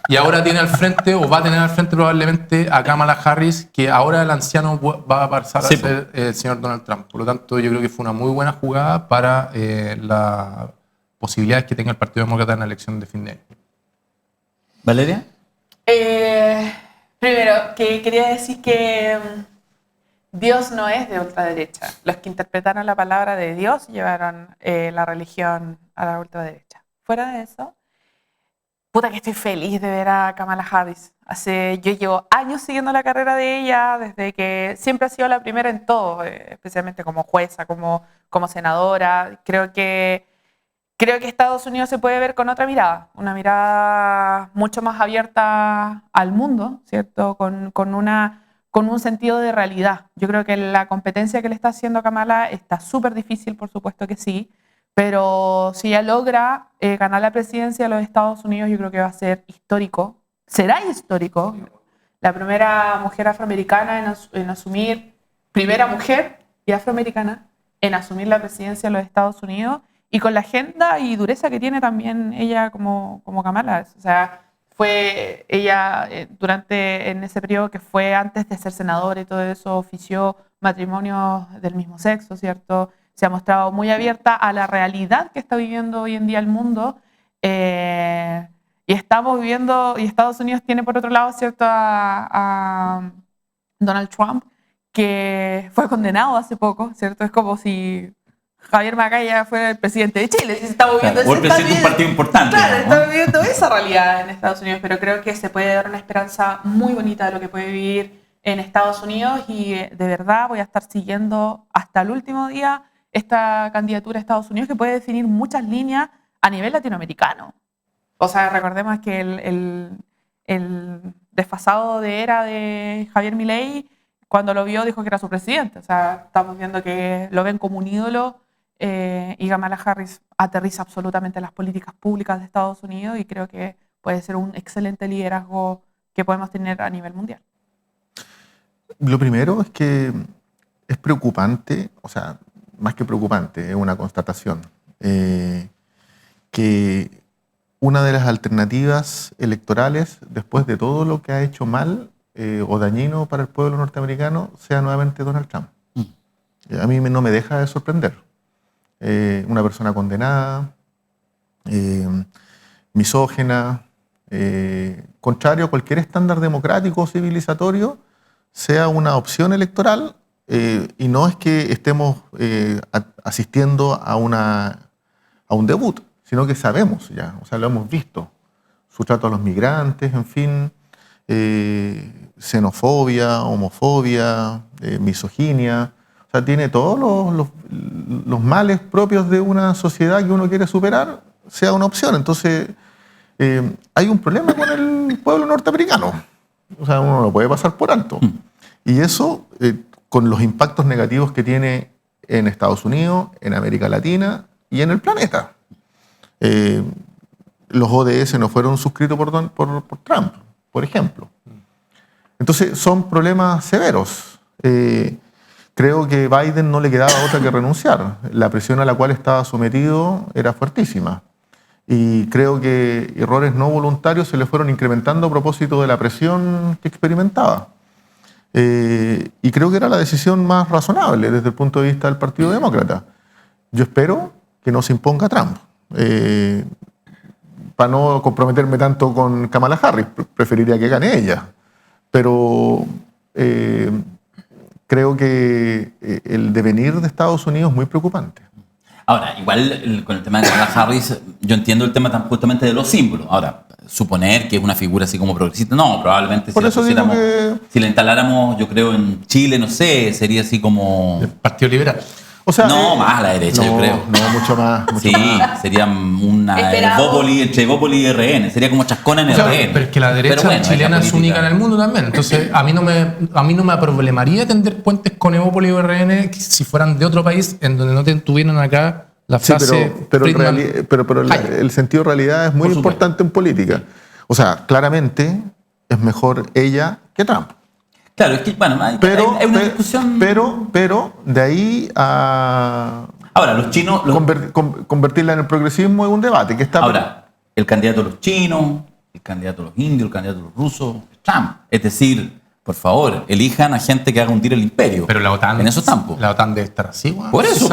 Speaker 4: Y ahora tiene al frente, o va a tener al frente probablemente a Kamala Harris, que ahora el anciano va a pasar a ser el señor Donald Trump. Por lo tanto, yo creo que fue una muy buena jugada para las posibilidades que tenga el Partido Demócrata en la elección de fin de año.
Speaker 1: ¿Valeria?
Speaker 2: Primero, que quería decir que Dios no es de ultraderecha. Los que interpretaron la palabra de Dios llevaron la religión a la ultraderecha. Fuera de eso, puta que estoy feliz de ver a Kamala Harris. Yo llevo años siguiendo la carrera de ella, desde que siempre ha sido la primera en todo, especialmente como jueza, como senadora. Creo que Estados Unidos se puede ver con otra mirada, una mirada mucho más abierta al mundo, ¿cierto? Con un sentido de realidad. Yo creo que la competencia que le está haciendo Kamala está súper difícil, por supuesto que sí, pero si ella logra ganar la presidencia de los Estados Unidos, yo creo que va a ser histórico. Será histórico. La primera mujer afroamericana en asumir, primera mujer y afroamericana en asumir la presidencia de los Estados Unidos, y con la agenda y dureza que tiene también ella como Kamala. O sea, fue ella en ese periodo que fue antes de ser senadora y todo eso, ofició matrimonios del mismo sexo, ¿cierto? Se ha mostrado muy abierta a la realidad que está viviendo hoy en día el mundo. Y estamos viviendo, y Estados Unidos tiene por otro lado, ¿cierto?, a Donald Trump, que fue condenado hace poco, ¿cierto? Es como si Javier Macaya fuera el presidente de Chile. Si estamos viviendo
Speaker 1: o el presidente de un partido importante.
Speaker 2: Claro,
Speaker 1: ¿no?
Speaker 2: estamos viviendo esa realidad en Estados Unidos, pero creo que se puede dar una esperanza muy bonita de lo que puede vivir en Estados Unidos y de verdad voy a estar siguiendo hasta el último día esta candidatura a Estados Unidos que puede definir muchas líneas a nivel latinoamericano. O sea, recordemos que el desfasado de era de Javier Milei, cuando lo vio, dijo que era su presidente. O sea, estamos viendo que lo ven como un ídolo y Kamala Harris aterriza absolutamente las políticas públicas de Estados Unidos y creo que puede ser un excelente liderazgo que podemos tener a nivel mundial.
Speaker 3: Lo primero es que es preocupante, o sea, más que preocupante, es una constatación, que una de las alternativas electorales, después de todo lo que ha hecho mal o dañino para el pueblo norteamericano, sea nuevamente Donald Trump. A mí no me deja de sorprender. Una persona condenada, misógena, contrario a cualquier estándar democrático o civilizatorio, sea una opción electoral, y no es que estemos asistiendo a un debut, sino que sabemos ya, o sea, lo hemos visto. Su trato a los migrantes, en fin, xenofobia, homofobia, misoginia, o sea, tiene todos los males propios de una sociedad que uno quiere superar, sea una opción. Entonces, hay un problema con el pueblo norteamericano. O sea, uno lo puede pasar por alto. Y eso, con los impactos negativos que tiene en Estados Unidos, en América Latina y en el planeta. Los ODS no fueron suscritos por Trump, por ejemplo. Entonces, son problemas severos. Creo que Biden no le quedaba otra que renunciar. La presión a la cual estaba sometido era fuertísima. Y creo que errores no voluntarios se le fueron incrementando a propósito de la presión que experimentaba. Y creo que era la decisión más razonable desde el punto de vista del Partido Demócrata. Yo espero que no se imponga Trump. Para no comprometerme tanto con Kamala Harris, preferiría que gane ella. Pero creo que el devenir de Estados Unidos es muy preocupante.
Speaker 1: Ahora, igual con el tema de Kamala Harris, yo entiendo el tema justamente de los símbolos. Ahora, suponer que es una figura así como progresista, no, probablemente
Speaker 3: Por eso digo que...
Speaker 1: si la instaláramos, yo creo, en Chile, no sé, sería así como...
Speaker 4: El Partido Liberal.
Speaker 3: O sea,
Speaker 1: no, más a la derecha, yo creo.
Speaker 3: No, mucho más.
Speaker 1: Sí, sería una Evópoli, entre Evópoli y RN. Sería como chascona en el RN.
Speaker 4: Pero es que la derecha chilena es única en el mundo también. Entonces, a mí no me problemaría tender puentes con Evópoli y RN si fueran de otro país en donde no tuvieran acá la frase...
Speaker 3: Sí, pero el sentido de realidad es muy importante en política. O sea, claramente es mejor ella que Trump.
Speaker 1: Claro, es que, bueno, hay una discusión...
Speaker 3: Pero de ahí a...
Speaker 1: Ahora, los chinos...
Speaker 3: Convertirla en el progresismo es un debate que está...
Speaker 1: Ahora, el candidato de los chinos, el candidato de los indios, el candidato de los rusos, Trump. Es decir, por favor, elijan a gente que haga hundir el imperio.
Speaker 4: Pero la OTAN...
Speaker 1: En esos campos.
Speaker 4: La OTAN debe estar así, güey.
Speaker 1: Por eso,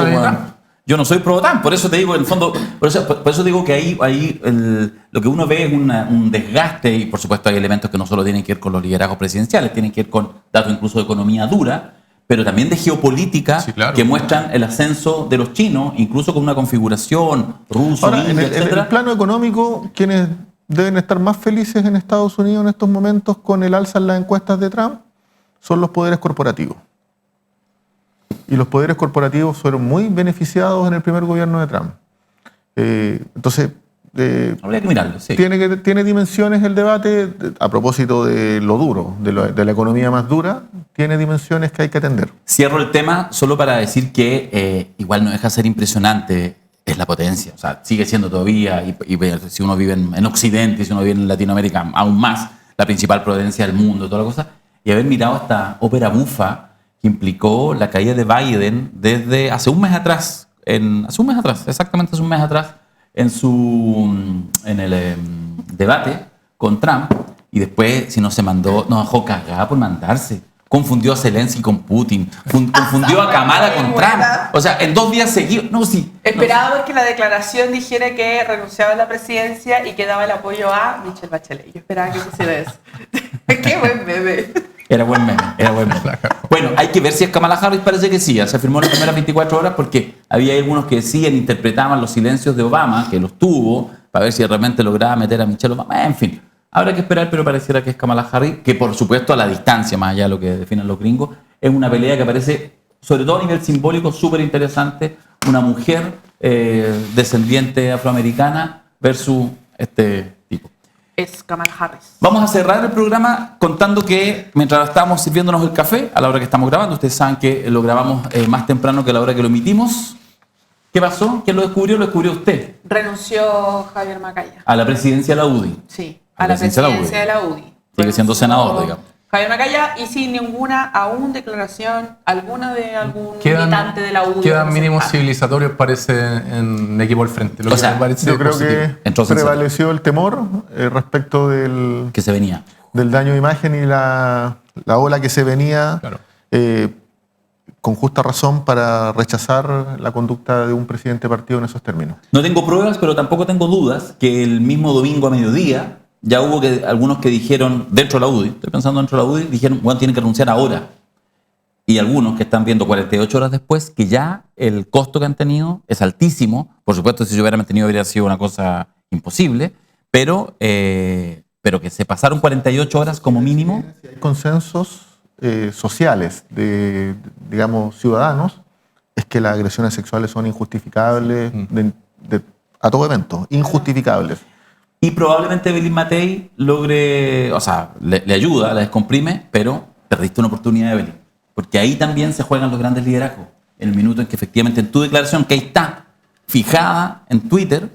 Speaker 1: yo no soy pro-OTAN, por eso te digo, en el fondo, por eso digo que ahí lo que uno ve es un desgaste, y por supuesto hay elementos que no solo tienen que ver con los liderazgos presidenciales, tienen que ver con datos incluso de economía dura, pero también de geopolítica, sí, claro, que muestran el ascenso de los chinos, incluso con una configuración ruso,
Speaker 3: ahora, en el plano económico, quienes deben estar más felices en Estados Unidos en estos momentos con el alza en las encuestas de Trump son los poderes corporativos. Y los poderes corporativos fueron muy beneficiados en el primer gobierno de Trump. Entonces,
Speaker 1: habría que mirarlo, sí.
Speaker 3: Tiene dimensiones el debate, a propósito de lo duro, de la economía más dura, tiene dimensiones que hay que atender.
Speaker 1: Cierro el tema solo para decir que igual no deja de ser impresionante, es la potencia. O sea, sigue siendo todavía, y si uno vive en Occidente, y si uno vive en Latinoamérica, aún más, la principal potencia del mundo, toda la cosa. Y haber mirado esta ópera bufa que implicó la caída de Biden desde hace un mes atrás, exactamente hace un mes atrás, en el debate con Trump, y después, si no se mandó, nos dejó cagada por mandarse. Confundió a Zelensky con Putin. Confundió a Kamala con Trump.
Speaker 2: Buena.
Speaker 1: O sea, en 2 días seguidos. No, sí.
Speaker 2: Esperábamos que la declaración dijera que renunciaba a la presidencia y que daba el apoyo a Michelle Bachelet. Yo esperaba que pusiera eso. Qué buen bebé.
Speaker 1: Era buen meme, era buen meme. Bueno, hay que ver si es Kamala Harris, parece que sí. Se afirmó en las primeras 24 horas porque había algunos que decían, interpretaban los silencios de Obama, que los tuvo, para ver si realmente lograba meter a Michelle Obama. En fin, habrá que esperar, pero pareciera que es Kamala Harris, que por supuesto a la distancia, más allá de lo que definen los gringos, es una pelea que parece, sobre todo a nivel simbólico, súper interesante. Una mujer descendiente afroamericana versus este tipo.
Speaker 2: Es Kamala Harris.
Speaker 1: Vamos a cerrar el programa contando que mientras estábamos sirviéndonos el café, a la hora que estamos grabando, ustedes saben que lo grabamos más temprano que la hora que lo emitimos. ¿Qué pasó? ¿Quién lo descubrió? Lo descubrió usted.
Speaker 2: Renunció Javier Macaya.
Speaker 1: A la presidencia de la UDI.
Speaker 2: Sí, a la presidencia de la UDI.
Speaker 1: Sigue siendo senador, digamos.
Speaker 2: Javier Macaya, y sin ninguna aún declaración alguna de algún militante de la UDI.
Speaker 4: Quedan mínimos civilizatorios, parece, en equipo al frente. Lo
Speaker 1: O sea,
Speaker 4: que me parece
Speaker 3: Yo creo
Speaker 4: positivo.
Speaker 3: que
Speaker 1: Entonces,
Speaker 3: prevaleció el temor respecto del
Speaker 1: Que se venía.
Speaker 3: daño de imagen y la ola que se venía,
Speaker 4: Claro.
Speaker 3: con justa razón para rechazar la conducta de un presidente de partido en esos términos.
Speaker 1: No tengo pruebas, pero tampoco tengo dudas que el mismo domingo a mediodía ya hubo algunos que dijeron, dentro de la UDI, estoy pensando dentro de la UDI, dijeron, bueno, tienen que renunciar ahora. Y algunos que están viendo 48 horas después que ya el costo que han tenido es altísimo. Por supuesto, si se hubieran mantenido habría sido una cosa imposible, pero que se pasaron 48 horas como mínimo.
Speaker 3: Hay consensos sociales de, digamos, ciudadanos, es que las agresiones sexuales son injustificables a todo evento, injustificables.
Speaker 1: Y probablemente Evelyn Matei logre, o sea, le ayuda, la descomprime, pero perdiste una oportunidad, Evelyn. Porque ahí también se juegan los grandes liderazgos. El minuto en que efectivamente en tu declaración, que ahí está fijada en Twitter,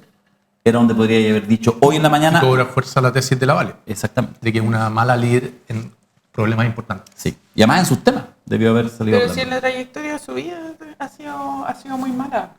Speaker 1: era donde podría haber dicho hoy en la mañana.
Speaker 4: Cobra fuerza la tesis de la Vale,
Speaker 1: Exactamente.
Speaker 4: de que es una mala líder en problemas importantes.
Speaker 1: Sí. Y además en sus temas debió haber salido
Speaker 2: Pero si en
Speaker 1: hablando.
Speaker 2: la trayectoria de su vida ha sido muy mala.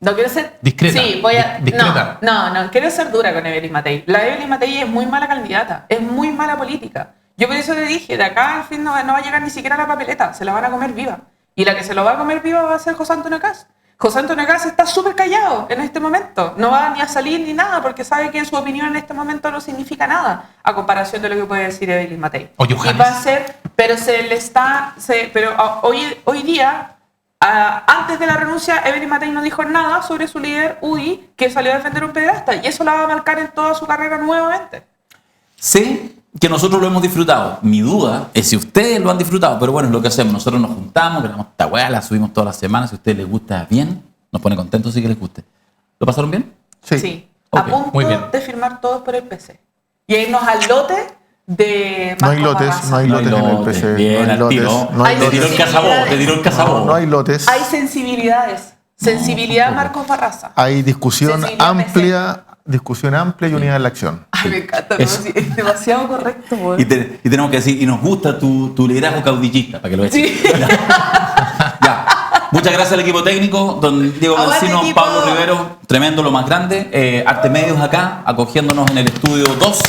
Speaker 2: No quiero ser...
Speaker 4: Discreta.
Speaker 2: Sí, voy a...
Speaker 4: Discreta.
Speaker 2: No, quiero ser dura con Evelyn Matei. La Evelyn Matei es muy mala candidata, es muy mala política. Yo por eso le dije, de acá al fin no va a llegar ni siquiera a la papeleta, se la van a comer viva. Y la que se lo va a comer viva va a ser José Antonio Kast. José Antonio Kast está súper callado en este momento. No va ni a salir ni nada porque sabe que su opinión en este momento no significa nada a comparación de lo que puede decir Evelyn Matei.
Speaker 4: Oye,
Speaker 2: y va a ser, pero hoy día, antes de la renuncia, Evelyn Matei no dijo nada sobre su líder UDI que salió a defender a un pederasta y eso la va a marcar en toda su carrera nuevamente.
Speaker 1: Sé que nosotros lo hemos disfrutado. Mi duda es si ustedes lo han disfrutado, pero bueno, es lo que hacemos. Nosotros nos juntamos, grabamos esta weá, la subimos todas las semanas. Si a ustedes les gusta, bien. Nos pone contentos, sí que les guste. ¿Lo pasaron bien?
Speaker 2: Sí.
Speaker 1: Ok,
Speaker 2: A punto
Speaker 4: muy bien.
Speaker 2: de firmar todos por el PC. Y irnos al lote de
Speaker 3: No hay
Speaker 2: Marco
Speaker 3: lotes,
Speaker 2: Barraza.
Speaker 3: no hay lotes en el PC.
Speaker 1: Bien,
Speaker 3: no hay
Speaker 1: al tiro.
Speaker 3: lotes, no hay
Speaker 1: Te tiró el
Speaker 3: lotes.
Speaker 1: casabó, te tiró el casabó.
Speaker 3: No hay lotes.
Speaker 2: Hay sensibilidades. Sensibilidad Marcos Barraza.
Speaker 3: Hay discusión
Speaker 2: Sensibilidad
Speaker 3: amplia y unidad en la acción.
Speaker 2: Ay, me encanta. ¿No?
Speaker 1: Eso.
Speaker 2: Sí, es demasiado correcto. güey.
Speaker 1: Y tenemos que decir, y nos gusta tu liderazgo caudillista, para que lo echen.
Speaker 2: Sí.
Speaker 1: Ya. Muchas gracias al equipo técnico, don Diego
Speaker 2: Aguante,
Speaker 1: Mancino,
Speaker 2: equipo.
Speaker 1: Pablo Rivero, tremendo, lo más grande. Arte Medios acá, acogiéndonos en el estudio 2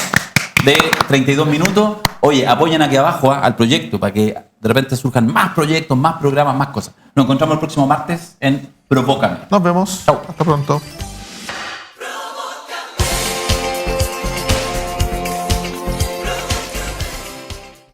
Speaker 1: de 32 minutos. Oye, apoyen aquí abajo al proyecto para que de repente surjan más proyectos, más programas, más cosas. Nos encontramos el próximo martes en Provócame.
Speaker 3: Nos vemos.
Speaker 1: Chau.
Speaker 3: Hasta pronto.